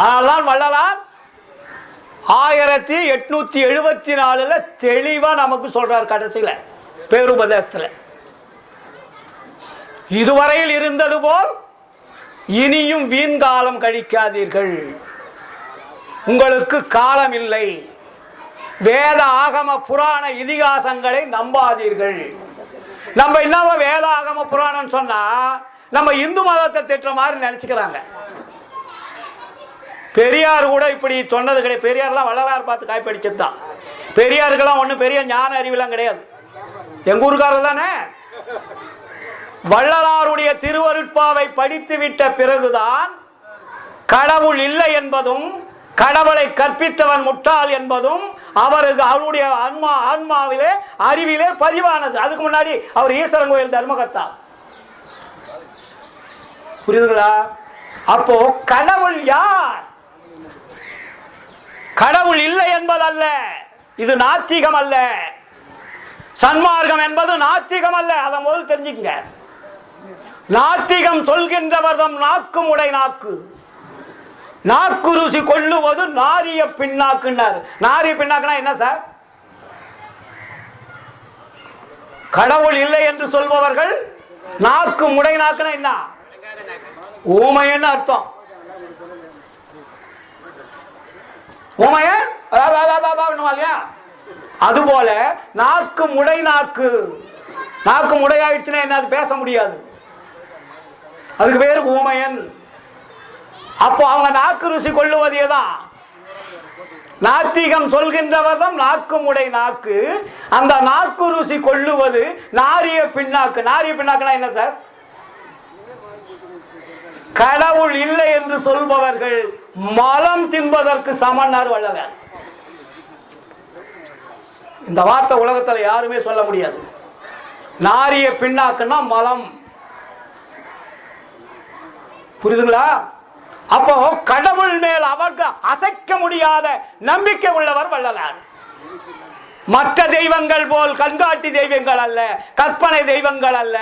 அதனால்தான் வள்ளலார் 1874 தெளிவா நமக்கு சொல்றார் கடைசியில பேருபதேசத்துல, இதுவரையில் இருந்தது போல் இனியும் வீண் காலம் கழிக்காதீர்கள். உங்களுக்கு காலம் இல்லை. வேத ஆகம புராண இதிகாசங்களை நம்பாதீர்கள். நம்ம என்னவோ வேத ஆகம புராணம் சொன்னா நம்ம இந்து மதத்தை திட்டுற மாதிரி நினைச்சுக்கிறாங்க. பெரியார் கூட இப்படி சொன்னது கிடையாது. பெரியார்லாம் வள்ளலார் பார்த்து காய்ப்படிச்சது தான். பெரியாருக்கெல்லாம் ஒன்றும் பெரிய ஞான அறிவுலாம் கிடையாது. எங்க ஊருக்காரர் தானே. வள்ளலாருடைய திருவருட்பாவை படித்து விட்ட பிறகுதான் கடவுள் இல்லை என்பதும் கடவுளை கற்பித்தவன் முட்டாள் என்பதும் அவருக்கு அவருடைய ஆன்மாவிலே அறிவிலே பதிவானது. அதுக்கு முன்னாடி அவர் ஈஸ்வரன் கோயில் தர்மகர்த்தா. புரியுதுங்களா? அப்போ கடவுள் யார்? கடவுள் இல்லை என்பதல்ல, இது நாத்திகம் அல்ல. சன்மார்க்கம் என்பது நாத்திகம் அல்ல. அதை முதல் தெரிஞ்சுக்கங்க. நாத்திகம் சொல்கின்றவர்தம் நாக்கு முடை நாக்கு. நாக்கு ருசி கொள்ளுவது நாரிய பின்னாக்குன்னாரு. நாரிய பின்னாக்குனா என்ன சார்? கடவுள் இல்லை என்று சொல்பவர்கள் நாக்கு முடை நாக்குனா என்ன? ஊமையன்னு அர்த்தம். ஊமைய அதுபோல நாக்கு முடை நாக்கு. நாக்கு முடையாயிடுச்சுன்னா என்ன? அது பேச முடியாது. அதுக்கு பேரு ஊமையன். அப்போ அவங்க நாக்கு ருசி கொள்ளுவதே தான். நாத்திகம் சொல்கின்றவர்தான் நாக்கு முடை நாக்கு. அந்த நாக்கு ருசி கொள்ளுவது நாரிய பின்னாக்கு. நாரிய பின்னாக்குனா என்ன சார்? கடவுள் இல்லை என்று சொல்பவர்கள் மலம் தின்பதற்கு சமன்னார் வள்ளலார். இந்த வார்த்தை உலகத்தில் யாருமே சொல்ல முடியாது. நாரிய பின்னாக்குன்னா மலம். புரியுதுங்களா? அப்போ கடவுள் மேல் அவருக்கு அசைக்க முடியாத நம்பிக்கை உள்ளவர் வள்ளலார். மற்ற தெய்வங்கள் போல் கண்காட்டி தெய்வங்கள் அல்ல, கற்பனை தெய்வங்கள் அல்ல.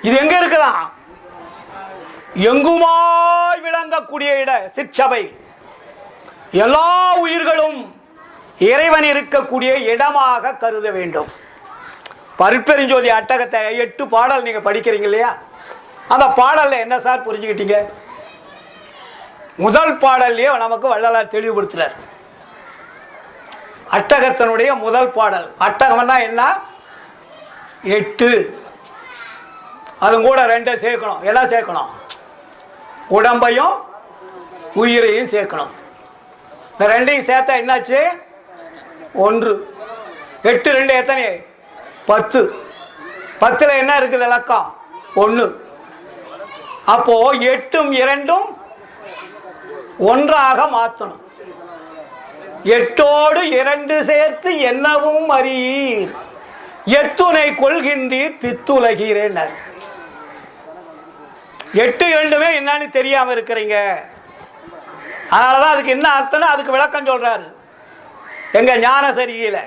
இது எங்க இருக்குதான்? எங்குமாய் விளங்கக்கூடிய இட சிற்சபை. எல்லா உயிர்களும் இறைவன் இருக்கக்கூடிய இடமாக கருத வேண்டும். பருப்பெருஞ்சோதி அட்டகத்தை 8 பாடல் நீங்க படிக்கிறீங்க இல்லையா? அந்த பாடல்ல என்ன சார் புரிஞ்சுக்கிட்டீங்க? முதல் பாடல்லையே நமக்கு வள்ளலார் தெளிவுபடுத்துறார். அட்டகத்தினுடைய முதல் பாடல். அட்டகம்னா என்ன? 8. அது கூட 2 சேர்க்கணும். எல்லாம் சேர்க்கணும். உடம்பையும் உயிரையும் சேர்க்கணும். இந்த 2ஐயும் சேர்த்தா என்னாச்சு? 1. 8 2 எத்தனை? 10. 10ல் என்ன இருக்குது இலக்கம்? 1. அப்போ 8ம் 2ம் ஒன்றாக மாற்றணும். 8ஓடு 2 சேர்த்து என்னவும் அறியீர், எத்துணை கொள்கின்றீர் பித்துலகீரேன்னார். 8 2மே என்னன்னு தெரியாம இருக்கிறீங்க. அதனாலதான் அதுக்கு என்ன அர்த்தம்னா அதுக்கு விளக்கம் சொல்றாரு எங்க ஞான சரியில.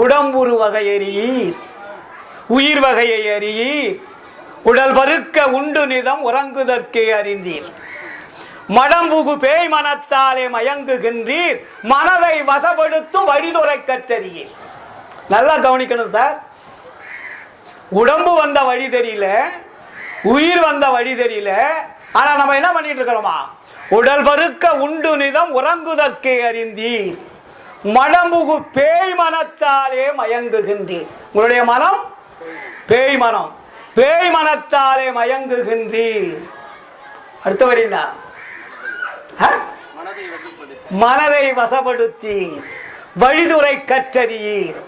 உடம்புரு வகை எறியீர், உயிர் வகையை அறியீர், உடல் பருக்க உண்டு நிதம் உறங்குதற்கே அறிந்தீர், மடம்புகு பேய் மனத்தாலே மயங்குகின்றீர், மனதை வசப்படுத்தும் வழிதுறை கற்றறியீர். நல்லா கவனிக்கணும் சார். உடம்பு வந்த வழி தெரியல, உயிர் வந்த வழி தெரியல. ஆனா நம்ம என்ன பண்ணிட்டு இருக்கிறோமா? உடல் பருக்க உண்டு நிதம் உறங்குதற்கே அறிந்தீர், மடம்புகு பேய் மனத்தாலே மயங்குகின்றீர். உங்களுடைய மனம் பேய் மனம். பேய் மனத்தாலே மயங்குகின்றீர். அடுத்த வரினா மனதை வசப்படுத்தி வழிதுறை கற்றறியீர்.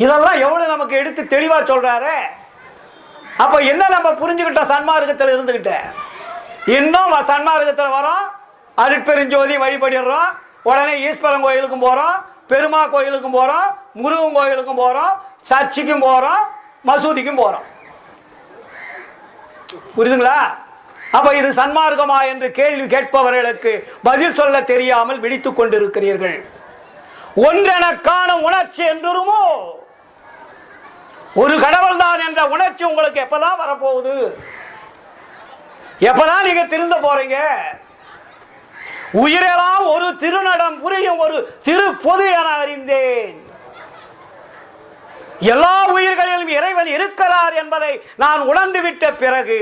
இதெல்லாம் எவ்வளவு நமக்கு எடுத்து தெளிவா சொல்றாரு. அப்ப என்ன நம்ம புரிஞ்சுக்கிட்ட? சன்மார்க்கத்தில் இருந்துகிட்ட இன்னும் சன்மார்க்கத்தில் வரோம், அருட்பெருஞ்சோதி வழிபடுறோம், உடனே ஈஸ்வரன் கோயிலுக்கும் போறோம், பெருமா கோயிலுக்கும் போறோம், முருகன் கோயிலுக்கும் போறோம், சர்ச்சுக்கும் போறோம், மசூதிக்கும் போறோம். புரியுதுங்களா? அப்ப இது சன்மார்க்கமா என்று கேள்வி கேட்பவர்களுக்கு பதில் சொல்ல தெரியாமல் விழித்துக் கொண்டிருக்கிறீர்கள். ஒன்றெனக்கான உணர்ச்சி என்றுமோ? ஒரு கடவுள் தான் என்ற உணர்ச்சி உங்களுக்கு எப்பதான் வரப்போகுது? எப்பதான் நீங்க திருந்த போறீங்க? உயிரெல்லாம் ஒரு திருநடம் புரியும் ஒரு திரு பொது என அறிந்தேன். எல்லா உயிர்களிலும் இறைவன் இருக்கிறார் என்பதை நான் உணர்ந்துவிட்ட பிறகு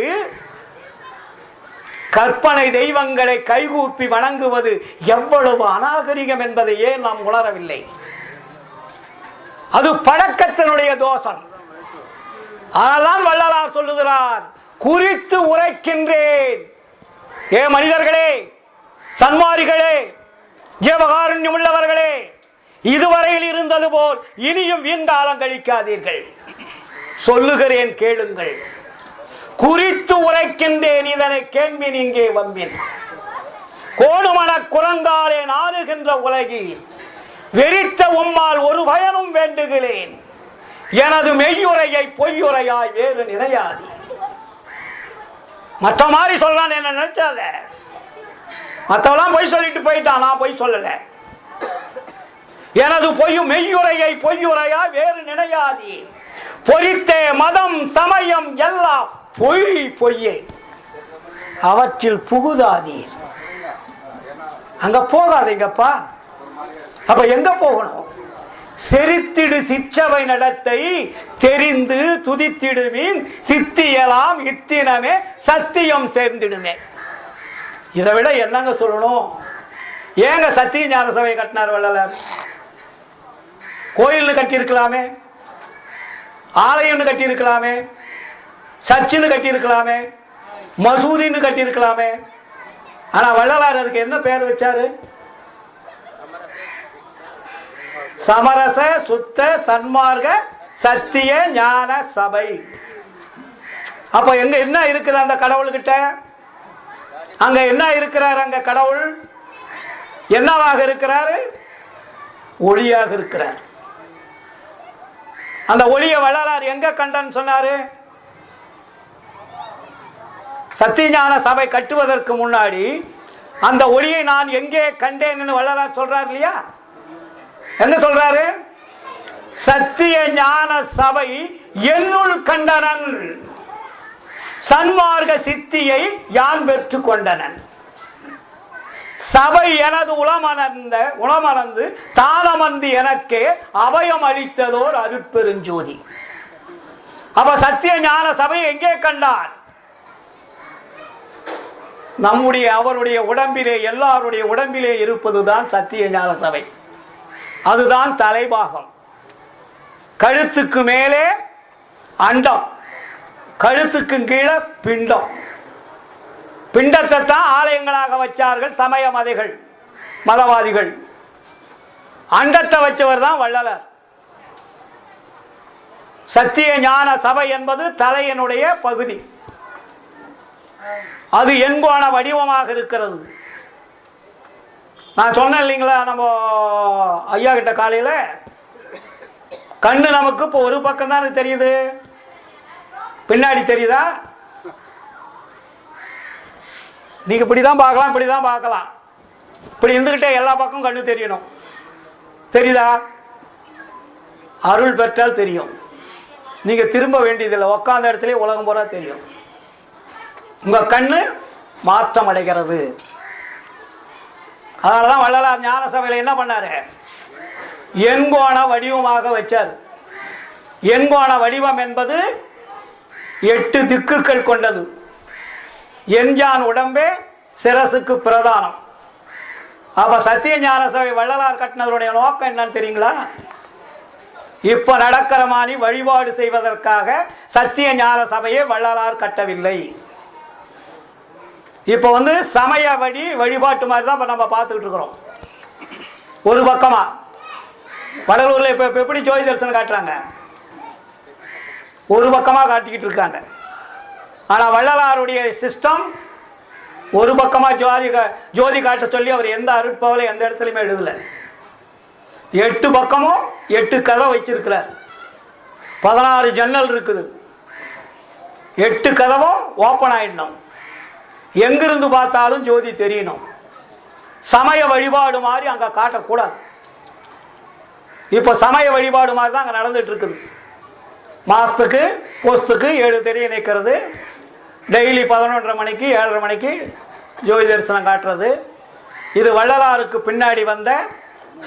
கற்பனை தெய்வங்களை கைகூப்பி வணங்குவது எவ்வளவு அநாகரிகம் என்பதையே நாம் உணரவில்லை. அது பழக்கத்தினுடைய தோஷம். ஆனால் வள்ளலார் சொல்லுகிறார், குறித்து உரைக்கின்றேன். ஏ மனிதர்களே, சன்மாரிகளே, ஜீவகாருண்யம் உள்ளவர்களே, இதுவரையில் இருந்தது போல் இனியும் வீண்காலம் கழிக்காதீர்கள். சொல்லுகிறேன் கேளுங்கள். குறித்து உரைக்கின்றேன், இதனை கேள்வி இங்கே வம்பின். கோணுமன குரங்காலே நாடுகின்ற உலகில் வெறித்த உம்மால் ஒரு பயனும் வேண்டுகிறேன். எனது மெய்யுரையை பொய்யுரையாய் வேறு நினையாதி. மற்ற மாதிரி சொல்றான் என்ன நினைச்சாத. மற்றவெல்லாம் பொய் சொல்லிட்டு போயிட்டான், நான் பொய் சொல்லல. எனது மெய்யுரையை பொய்யுரையாய் வேறு நினையாதி. பொறித்தே மதம் சமயம் எல்லாம் பொய் பொய்யே அவற்றில் புகுதாதீர். அங்க போகாதீங்கப்பா. அப்ப எங்க போகணும்? செரித்திடு சிற்றவை நடத்தை தெரிந்து துதித்திடுவீன் சித்தியலாம் இத்தினமே சத்தியம் சேர்ந்திடுமே. இதை விட என்னங்க சொல்லணும்? ஏங்க சத்திய ஞான சபை கட்டினார் வள்ளலார்? கோயில்னு கட்டியிருக்கலாமே, ஆலயம்னு கட்டியிருக்கலாமே, சர்ச்சுன்னு கட்டியிருக்கலாமே, மசூதின்னு கட்டியிருக்கலாமே. ஆனா வள்ளலார் அதுக்கு என்ன பேர் வச்சாரு? சமரச சுத்த சன்மார்க்க சத்திய ஞான சபை. அப்ப எங்க என்ன இருக்குது அந்த கடவுள்கிட்ட? அங்க என்ன இருக்கிறார்? அங்க கடவுள் என்னவாக இருக்கிறாரு? ஒளியாக இருக்கிறார். அந்த ஒளிய வள்ளலார் எங்க கண்டன்னு சொன்னாரு? சத்தியஞான சபை கட்டுவதற்கு முன்னாடி அந்த ஒளியை நான் எங்கே கண்டேன் வள்ளலார் சொல்றார் இல்லையா? என்ன சொல்றாரு? சத்திய ஞான சபை என்னுள் கண்டனன், சன்மார்க்க சித்தியை யான் பெற்று கொண்டனன். சபை எனது உளமணந்து தானமந்து எனக்கே அபயம் அளித்ததோர் அருட்பெருஞ்சோதி. அப்ப சத்திய ஞான சபை எங்கே கண்டான்? அவருடைய உடம்பிலே, எல்லாருடைய உடம்பிலே இருப்பதுதான் சத்திய ஞான சபை. அதுதான் தலைபாகம். கழுத்துக்கு மேலே அண்டம், கழுத்துக்கு கீழே பிண்டம். பிண்டத்தை தான் ஆலயங்களாக வச்சார்கள் சமய மதவாதிகள். அண்டத்தை வச்சவர் தான் வள்ளலார். சத்திய ஞான சபை என்பது தலையினுடைய பகுதி. அது எண்கோண வடிவமாக இருக்கிறது. நான் சொன்னேன் இல்லைங்களா, நம்ம ஐயா கிட்ட காலையில், கண்ணு நமக்கு இப்போ ஒரு பக்கம் தானே தெரியுது, பின்னாடி தெரியுதா? நீங்க இப்படிதான் பார்க்கலாம், இப்படிதான் பார்க்கலாம். இப்படி இருந்துகிட்டே எல்லா பக்கம் கண்ணு தெரியணும். தெரியுதா? அருள் பெற்றால் தெரியும். நீங்க திரும்ப வேண்டியதில்லை, உட்கார்ந்த இடத்துல உலகம் பூரா தெரியும். உங்க கண்ணு மாற்றம் அடைகிறது. அதனாலதான் வள்ளலார் ஞான சபையில் என்ன பண்ணாரு? எண்கோண வடிவமாக வச்சார். எண்கோண வடிவம் என்பது 8 திக்குகள் கொண்டது. எஞ்சான் உடம்பே சிரசுக்கு பிரதானம். அப்ப சத்திய ஞான சபை வள்ளலார் கட்டினதனுடைய நோக்கம் என்னன்னு தெரியுங்களா? இப்ப நடக்கிற மாதிரி வழிபாடு செய்வதற்காக சத்திய ஞான சபையை வள்ளலார் கட்டவில்லை. இப்போ சமய வழிபாட்டு மாதிரி தான் இப்போ நம்ம பார்த்துக்கிட்டு இருக்கிறோம். ஒரு பக்கமா வடலூரில் இப்போ எப்படி ஜோதி தரிசனம் காட்டுறாங்க, ஒரு பக்கமாக காட்டிக்கிட்டு இருக்காங்க. ஆனால் வள்ளலாருடைய சிஸ்டம் ஒரு பக்கமாக ஜோதி காட்ட சொல்லி அவர் எந்த அருட்பவலை எந்த இடத்துலையுமே எழுதலை. 8 பக்கமும் 8 கதை வச்சிருக்கிறார். 16 ஜன்னல் இருக்குது. 8 கதவும் ஓப்பன் ஆயிடணும். எங்கிருந்து பார்த்தாலும் ஜோதி தெரியணும். சமய வழிபாடு மாதிரி அங்கே காட்டக்கூடாது. இப்போ சமய வழிபாடு மாதிரி தான் அங்கே நடந்துட்டு இருக்குது. மாதத்துக்கு போஸ்துக்கு 7 தெரிய நிற்கிறது. டெய்லி 11:30 மணிக்கு 7:30 மணிக்கு ஜோதி தரிசனம் காட்டுறது. இது வள்ளலாருக்கு பின்னாடி வந்த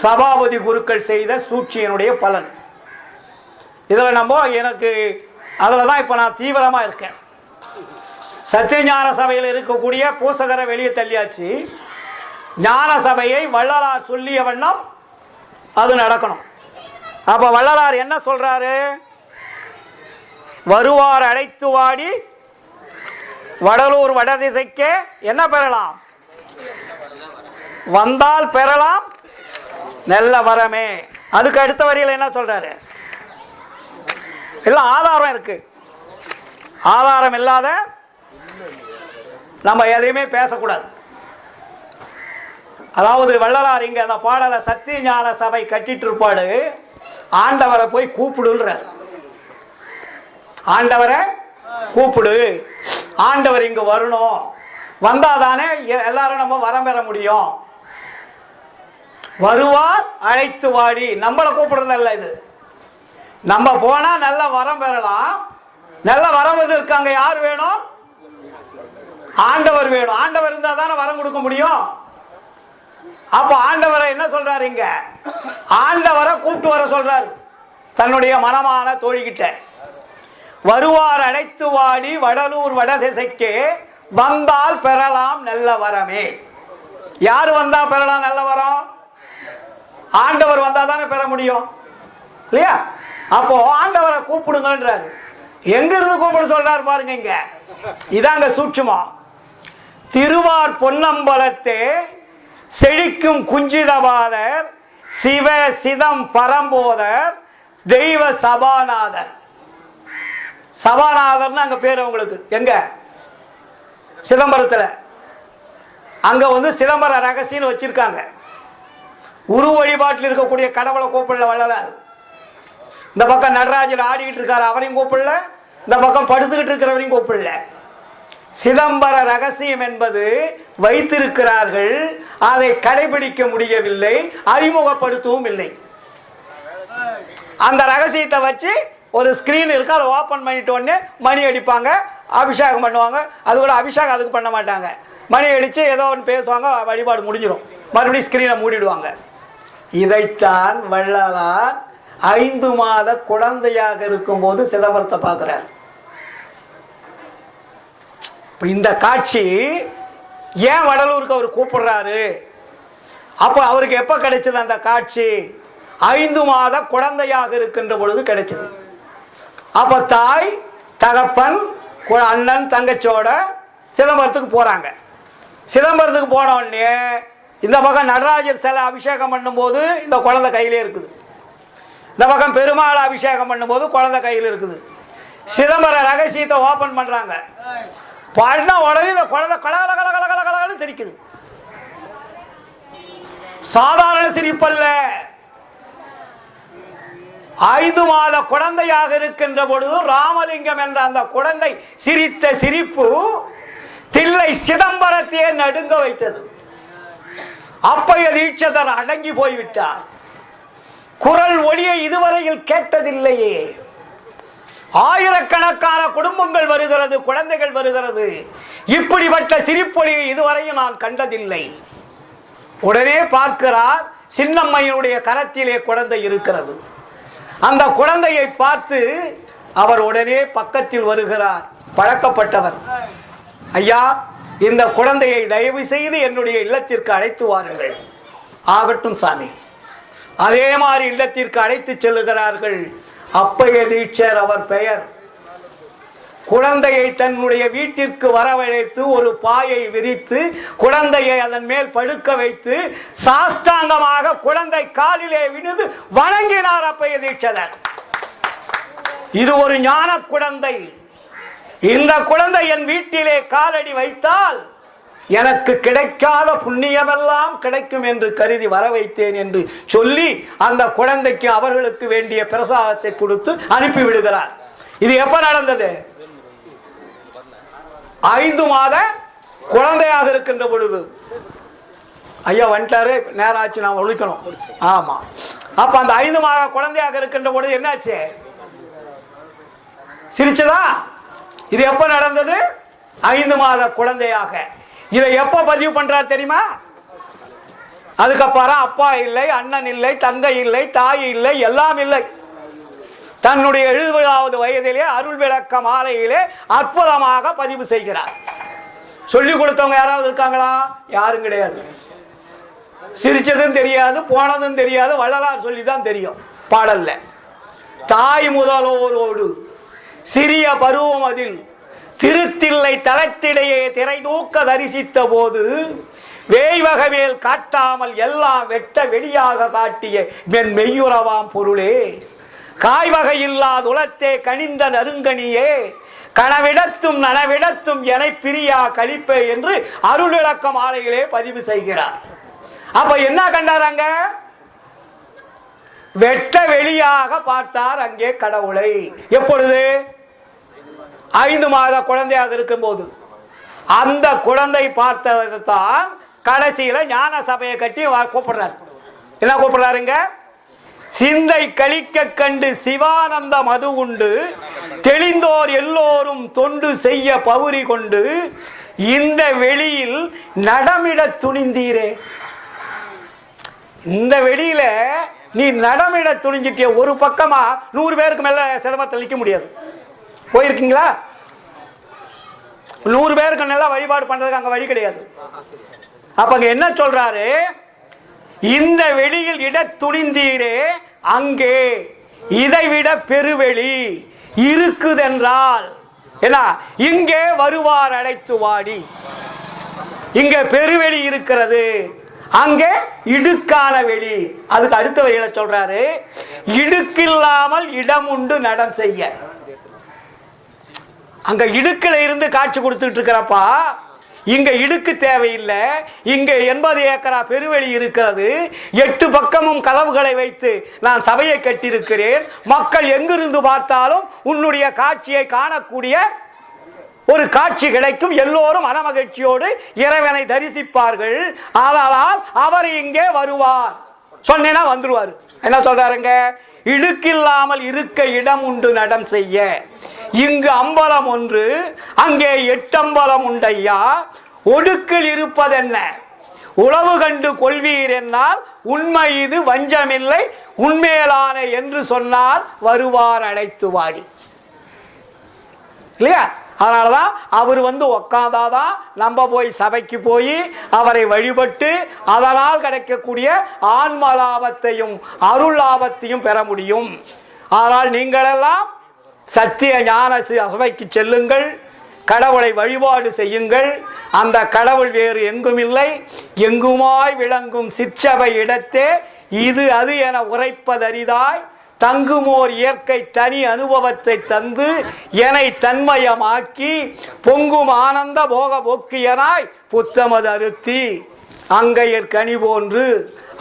சபாபதி குருக்கள் செய்த சூழ்ச்சியினுடைய பலன். இதில் எனக்கு அதில் தான் இப்போ நான் தீவிரமாக இருக்கேன். சத்தியஞான சபையில் இருக்கக்கூடிய பூசகரை வெளியே தள்ளியாச்சு. ஞான சபையை வள்ளலார் சொல்லிய வண்ணம் அது நடக்கணும். அப்போ வள்ளலார் என்ன சொல்றாரு? வருவார் அழைத்து வாடி வடலூர் வடதிசைக்கே என்ன பெறலாம்? வந்தால் பெறலாம் நல்ல வரமே. அதுக்கு அடுத்த வரியில் என்ன சொல்றாரு? எல்லாம் ஆதாரம் இருக்கு. ஆதாரம் இல்லாத நம்ம எதையுமே பேசக்கூடாது. அதாவது வள்ளலார் இங்க அந்த பாடலை சத்திய ஞான சபை கட்டிட்டு இருப்பாடு, ஆண்டவரை போய் கூப்பிடுன்றார். ஆண்டவரை கூப்பிடு, ஆண்டவர் இங்கு வரணும், வந்தாதானே எல்லாரும் நம்ம வரம் பெற முடியும். வருவார் அழைத்து வாடி, நம்மளை கூப்பிடுறதல்ல இது. நம்ம போனா நல்ல வரம் பெறலாம். நல்ல வரம் இருக்காங்க. யார் வேணும்? ஆண்டவர் வேணும். ஆண்டவர் இருந்தா தானே வரம் கொடுக்க முடியும். அப்ப ஆண்டவரை என்ன சொல்றாரு இங்க? ஆண்டவரை கூப்பிட்டு வர சொல்றாரு தன்னுடைய மனமான தோழிகிட்ட. வருவார் அழைத்து வாடி வடலூர் வடதிசைக்கே வந்தால் பெறலாம் நல்ல வரமே. யாரு வந்தா பெறலாம் நல்ல வரம்? ஆண்டவர் வந்தா தானே பெற முடியும் இல்லையா? அப்போ ஆண்டவரை கூப்பிடுங்கன்றாரு. எங்க இருந்து கூப்பிட சொல்றாரு பாருங்க. இங்க இதாங்க சூட்சுமம். திருவார் பொன்னம்பலத்தே செழிக்கும் குஞ்சிதபாதர் சிவ சிதம் பரம்போதர் தெய்வ சபாநாதர். சபாநாதர்னு அங்க பேரு உங்களுக்கு. எங்க? சிதம்பரத்தில். அங்க சிதம்பர ரகசியம் வச்சிருக்காங்க. உரு வழிபாட்டில் இருக்கக்கூடிய கடவுளை கூப்பிடல வள்ளலார். இந்த பக்கம் நடராஜர் ஆடிக்கிட்டு இருக்காரு, அவரையும் கூப்பிடல. இந்த பக்கம் படுத்துக்கிட்டு இருக்கிறவரையும் கூப்பிடல. சிதம்பர ரகசியம் என்பது வைத்திருக்கிறார்கள், அதை கடைபிடிக்க முடியவில்லை, அறிமுகப்படுத்தவும் இல்லை. அந்த ரகசியத்தை வச்சு ஒரு ஸ்கிரீன் இருக்கு, அதை ஓப்பன் பண்ணிட்டு உடனே மணி அடிப்பாங்க, அபிஷேகம் பண்ணுவாங்க. அது கூட அபிஷேகம் அதுக்கு பண்ண மாட்டாங்க. மணி அடித்து ஏதோ ஒன்று பேசுவாங்க, வழிபாடு முடிஞ்சிடும், மறுபடியும் ஸ்கிரீனை மூடிடுவாங்க. இதைத்தான் வள்ளலார் 5 மாத குழந்தையாக இருக்கும்போது சிதம்பரத்தை பார்க்கிறார். இந்த காட்சி ஏன் வடலூருக்கு அவர் கூப்பிடுறாரு? அப்போ அவருக்கு எப்போ கிடைச்சது அந்த காட்சி? 5 மாத குழந்தையாக இருக்கின்ற பொழுது கிடைச்சது. அப்போ தாய் தகப்பன் அண்ணன் தங்கச்சியோட சிதம்பரத்துக்கு போகிறாங்க. சிதம்பரத்துக்கு போன உடனே இந்த பக்கம் நடராஜர் சிலை அபிஷேகம் பண்ணும்போது இந்த குழந்தை கையிலே இருக்குது. இந்த பக்கம் பெருமாள் அபிஷேகம் பண்ணும்போது குழந்தை கையில் இருக்குது. சிதம்பர ரகசியத்தை ஓப்பன் பண்ணுறாங்க. பண்ண உடனே இந்த குழந்தை கலகல கலகல கலகலன்னு சிரிக்குது. சாதாரண சிரிப்பல்ல. 5 மாத குழந்தையாக இருக்கின்ற பொழுது ராமலிங்கம் என்ற அந்த குழந்தை சிரித்த சிரிப்பு தில்லை சிதம்பரத்தையே நடுங்க வைத்தது. அப்பைய தீட்சிதர் அடங்கி போய்விட்டார். குரல் ஒளியை இதுவரையில் கேட்டதில்லையே. ஆயிரக்கணக்கான குடும்பங்கள் வருகிறது, குழந்தைகள் வருகிறது. இப்படிப்பட்ட சிரிப்பொலியை இதுவரையும் நான் கண்டதில்லை. உடனே பார்க்கிறார், சின்னம்மையினுடைய கரத்திலே குழந்தை இருக்கிறது. அந்த குழந்தையை பார்த்து அவர் உடனே பக்கத்தில் வருகிறார். பழக்கப்பட்டவர். ஐயா, இந்த குழந்தையை தயவு செய்து என்னுடைய இல்லத்திற்கு அழைத்து வாருங்கள். ஆகட்டும் சாமி. அதே மாதிரி இல்லத்திற்கு அழைத்து செல்லுகிறார்கள். அப்பைய தீட்சர் அவர் பெயர். குழந்தையை தன்னுடைய வீட்டிற்கு வரவழைத்து ஒரு பாயை விரித்து குழந்தையை அதன் மேல் படுக்க வைத்து சாஷ்டாங்கமாக குழந்தை காலிலே விழுந்து வணங்கினார் அப்பைய தீட்சதர். இது ஒரு ஞான குழந்தை. இந்த குழந்தை என் வீட்டிலே காலடி வைத்தால் எனக்கு கிடைக்காத புண்ணியமெல்லாம் கிடைக்கும் என்று கருதி வர வைத்தேன் என்று சொல்லி அந்த குழந்தைக்கு அவர்களுக்கு வேண்டிய பிரசாதத்தை கொடுத்து அனுப்பிவிடுகிறார். இது எப்ப நடந்தது? 5 மாத குழந்தையாக இருக்கின்ற பொழுது. ஐயா வந்துட்டாரு, நேரம் ஆச்சு, நான் ஒழிக்கணும். ஆமா. அப்ப அந்த 5 மாத குழந்தையாக இருக்கின்ற பொழுது என்னாச்சு? சிரிச்சதா? இது எப்ப நடந்தது? 5 மாத குழந்தையாக. இதை எப்ப பதிவு பண்றார் தெரியுமா? அதுக்கப்புறம் அப்பா இல்லை, அண்ணன் இல்லை, தங்கை இல்லை, தாய் இல்லை, எல்லாம் இல்லை. தன்னுடைய 70வது வயதிலே அருள் விளக்க மாலையிலே அற்புதமாக பதிவு செய்கிறார். சொல்லிக் கொடுத்தவங்க யாராவது இருக்காங்களா? யாரும் கிடையாது. சிரிச்சதும் தெரியாது, போனதும் தெரியாது. வள்ளலார் சொல்லிதான் தெரியும் பாடல்ல. தாய் முதலோரோடு சிறிய பருவம் அதில் திருத்தில்லை தளத்திடையே திரை தூக்க தரிசித்த போது வேய்வகவேல் காட்டாமல் எல்லாம் வெட்ட வெளியாக காட்டிய மென் மெய்யுறவாம் பொருளே, காய்வகை இல்லாத உலத்தே கனிந்த நறுங்கனியே, கனவிடத்தும் நனவிடத்தும் என பிரியா கழிப்பே என்று அருள் விளக்க மாலையிலே பதிவு செய்கிறார். அப்ப என்ன கண்டாராங்க? வெட்ட வெளியாக பார்த்தார் அங்கே கடவுளை. எப்பொழுது? 5 மாத குழந்தையாக இருக்கும் போது. அந்த குழந்தை பார்த்ததான் கடைசியில ஞான சபையை கட்டி கூப்பிடுறாரு. என்ன கூப்பிடுறாருங்க? சிந்தை கழிக்க கண்டு சிவானந்த மது உண்டு தெளிந்தோர் எல்லோரும் தொண்டு செய்ய பவுரி கொண்டு இந்த வெளியில் நடமிட துணிந்தீரே. இந்த வெளியில நீ நடமிட துணிஞ்சிட்டிய. ஒரு பக்கமா 100 பேருக்கு மேல சிதம்பரத்தில் நிற்க முடியாது. போயிருக்கீங்களா? 100 பேருக்கு நல்லா வழிபாடு பண்றதுக்கு அங்க வழி கிடையாது. அப்ப அங்க என்ன சொல்றாரு? இந்த வெளியில் இட துணிந்தீரே, அங்கே இதைவிட பெருவெளி இருக்குதென்றால் என்ன? இங்கே வருவார் அழைத்து வாடி. இங்க பெருவெளி இருக்கிறது, அங்கே இடுக்கான வெளி. அதுக்கு அடுத்த வழியில சொல்றாரு, இடுக்கில்லாமல் இடம் உண்டு நடம் செய்ய. அங்க இடுக்கில இருந்து காட்சி கொடுத்துட்டு இருக்கிறப்பா, இங்க இடுக்கு தேவையில்லை. இங்க 80 ஏக்கரா பெருவெளி இருக்கிறது. 8 பக்கமும் கதவுகளை வைத்து நான் சபையை கட்டியிருக்கிறேன். மக்கள் எங்கிருந்து பார்த்தாலும் உன்னுடைய காட்சியை காணக்கூடிய ஒரு காட்சி கிடைக்கும். எல்லோரும் மனமகிழ்ச்சியோடு இறைவனை தரிசிப்பார்கள். ஆனால் அவர் இங்கே வருவார் சொன்னேன்னா வந்துருவார். என்ன சொல்றாருங்க? இடுக்கில்லாமல் இருக்க இடம் உண்டு நடம் செய்ய. இங்கு அம்பலம் ஒன்று, அங்கே 8 அம்பலம் உண்டையா. ஒடுக்கில் இருப்பதென்ன? உளவு கண்டு கொள்வீர் என்னால் உண்மை இது வஞ்சமில்லை உண்மையிலான என்று சொன்னால் வருவார் அழைத்து வாடி. இல்லையா? அதனாலதான் அவர் உக்காந்தாதான் நம்ம போய் சபைக்கு போய் அவரை வழிபட்டு அதனால் கிடைக்கக்கூடிய ஆன்ம லாபத்தையும் அருள் லாபத்தையும் பெற முடியும். ஆனால் நீங்களெல்லாம் சத்திய ஞான சபைக்கு செல்லுங்கள், கடவுளை வழிபாடு செய்யுங்கள். அந்த கடவுள் வேறு எங்கும் இல்லை, எங்குமாய் விளங்கும் சிற்சபை இடத்தே இது அது என உரைப்பதரிதாய் தங்குமோர் இயற்கை தனி அனுபவத்தை தந்து என்னை தன்மயமாக்கி பொங்கும் ஆனந்த போக போக்கியனாய் புத்தமது அறுத்தி அங்கையர் கனி போன்று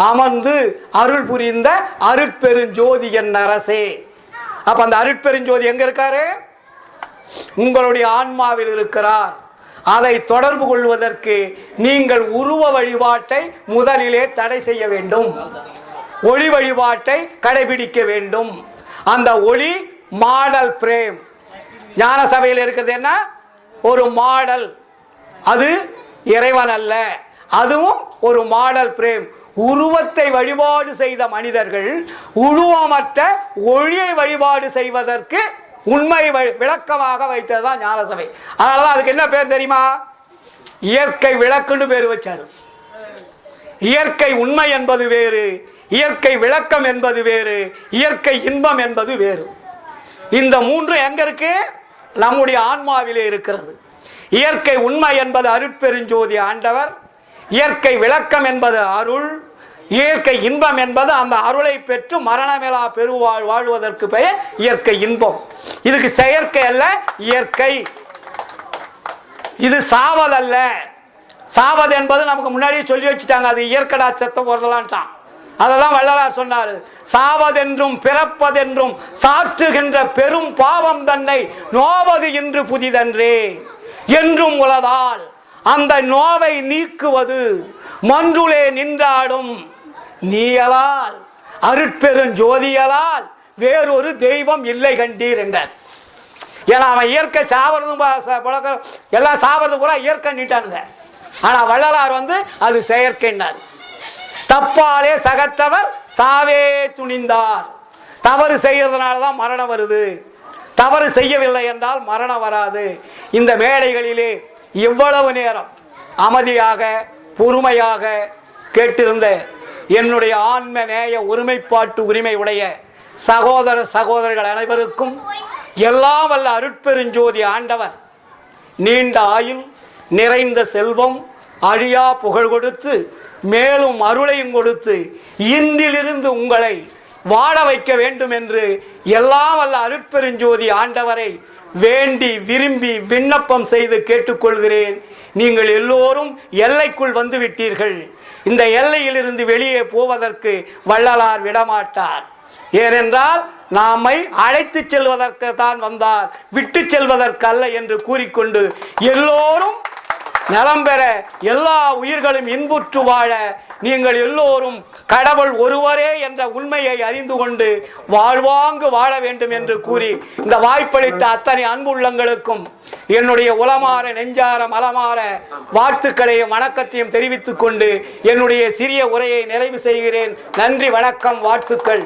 அமர்ந்து அருள் புரிந்த அருட்பெருஞ்சோதி என் அரசே. அப்ப அந்த அருட்பெருஞ்சோதி எங்க இருக்காரு? உங்களுடைய ஆன்மாவில் இருக்கிறார். அதை தொடர்பு கொள்வதற்கு நீங்கள் உருவ வழிபாட்டை முதலிலே தடை செய்ய வேண்டும். ஒளி வழிபாட்டை கடைபிடிக்க வேண்டும். அந்த ஒளி மாடல் பிரேம். ஞான சபையில் இருக்கிறது என்ன? ஒரு மாடல். அது இறைவன் அல்ல, அதுவும் ஒரு மாடல் பிரேம். உருவத்தை வழிபாடு செய்த மனிதர்கள் உருவமற்ற ஒளியை வழிபாடு செய்வதற்கு உண்மை விளக்கமாக வைத்ததுதான் ஞான சபை. அதனாலதான் அதுக்கு என்ன பேர் தெரியுமா? இயற்கை விளக்குன்னு பேர் வச்சாரு. இயற்கை உண்மை என்பது வேறு, இயற்கை விளக்கம் என்பது வேறு, இயற்கை இன்பம் என்பது வேறு. இந்த மூன்று எங்க இருக்கு? நம்முடைய ஆன்மாவிலே இருக்கிறது. இயற்கை உண்மை என்பது அருட்பெருஞ்சோதி ஆண்டவர், இயற்கை விளக்கம் என்பது அருள், இயற்கை இன்பம் என்பது அந்த அருளை பெற்று மரணமிலா பெருவாழ் வாழ்வதற்கு பெயர் இயற்கை இன்பம். இதுக்கு செயற்கை அல்ல, இயற்கை. இது சாவதல்ல. சாவது என்பது நமக்கு முன்னாடியே சொல்லி வச்சுட்டாங்க. அது இயற்கடா சத்தம் போறதெல்லாம். அதெல்லாம் வள்ளலார் சொன்னாரு. சாவதென்றும் பிறப்பதென்றும் சாற்றுகின்ற பெரும் பாவம் தன்னை நோவது என்று புதிதன்றே என்றும் உளதால் அந்த நோவை நீக்குவது மன்றுளே நின்றாடும் நீயலால் அருட்பெருஞ்சோதியலால் வேறொரு தெய்வம் இல்லை கண்டீர் என்றார். ஏன்னா அவன் இயற்கை சாவறதும் எல்லாம் சாவறது பூரா இயற்கை நீட்டானுங்க. ஆனா வள்ளலார் அது செயற்கைன்னார். தப்பாலே சகத்தவர் சாவே துணிந்தார். தவறு செய்யறதுனாலதான் மரணம் வருது, தவறு செய்யவில்லை என்றால் மரணம் வராது. இந்த மேடைகளிலே இவ்வளவு நேரம் அமைதியாக பொறுமையாக கேட்டிருந்த என்னுடைய ஆன்ம நேய ஒருமைப்பாட்டு உரிமை உடைய சகோதர சகோதரிகள் அனைவருக்கும் எல்லாம் வல்ல அருட்பெருஞ்சோதி ஆண்டவர் நீண்ட ஆயுள், நிறைந்த செல்வம், அழியா புகழ் கொடுத்து மேலும் அருளையும் கொடுத்து இன்றிலிருந்து உங்களை வாழ வைக்க வேண்டும் என்று எல்லாம் வல்ல அருட்பெருஞ்சோதி ஆண்டவரை வேண்டி விரும்பி விண்ணப்பம் செய்து கேட்டுக்கொள்கிறேன். நீங்கள் எல்லோரும் எல்லைக்குள் வந்து விட்டீர்கள். இந்த எல்லையிலிருந்து வெளியே போவதற்கு வள்ளலார் விடமாட்டார். ஏனென்றால் நாமை அழைத்து செல்வதற்கு தான் வந்தார், விட்டு செல்வதற்கு அல்ல என்று கூறிக்கொண்டு எல்லோரும் நலம் பெற, எல்லா உயிர்களும் இன்புற்று வாழ நீங்கள் எல்லோரும் கடவுள் ஒருவரே என்ற உண்மையை அறிந்து கொண்டு வாழ்வாங்கு வாழ வேண்டும் என்று கூறி இந்த வாய்ப்பளித்த அத்தனை அன்புள்ளங்களுக்கும் என்னுடைய உளமாற நெஞ்சார மலமாற வாழ்த்துக்களையும் வணக்கத்தையும் தெரிவித்துக் கொண்டு என்னுடைய சிறிய உரையை நிறைவு செய்கிறேன். நன்றி, வணக்கம், வாழ்த்துக்கள்.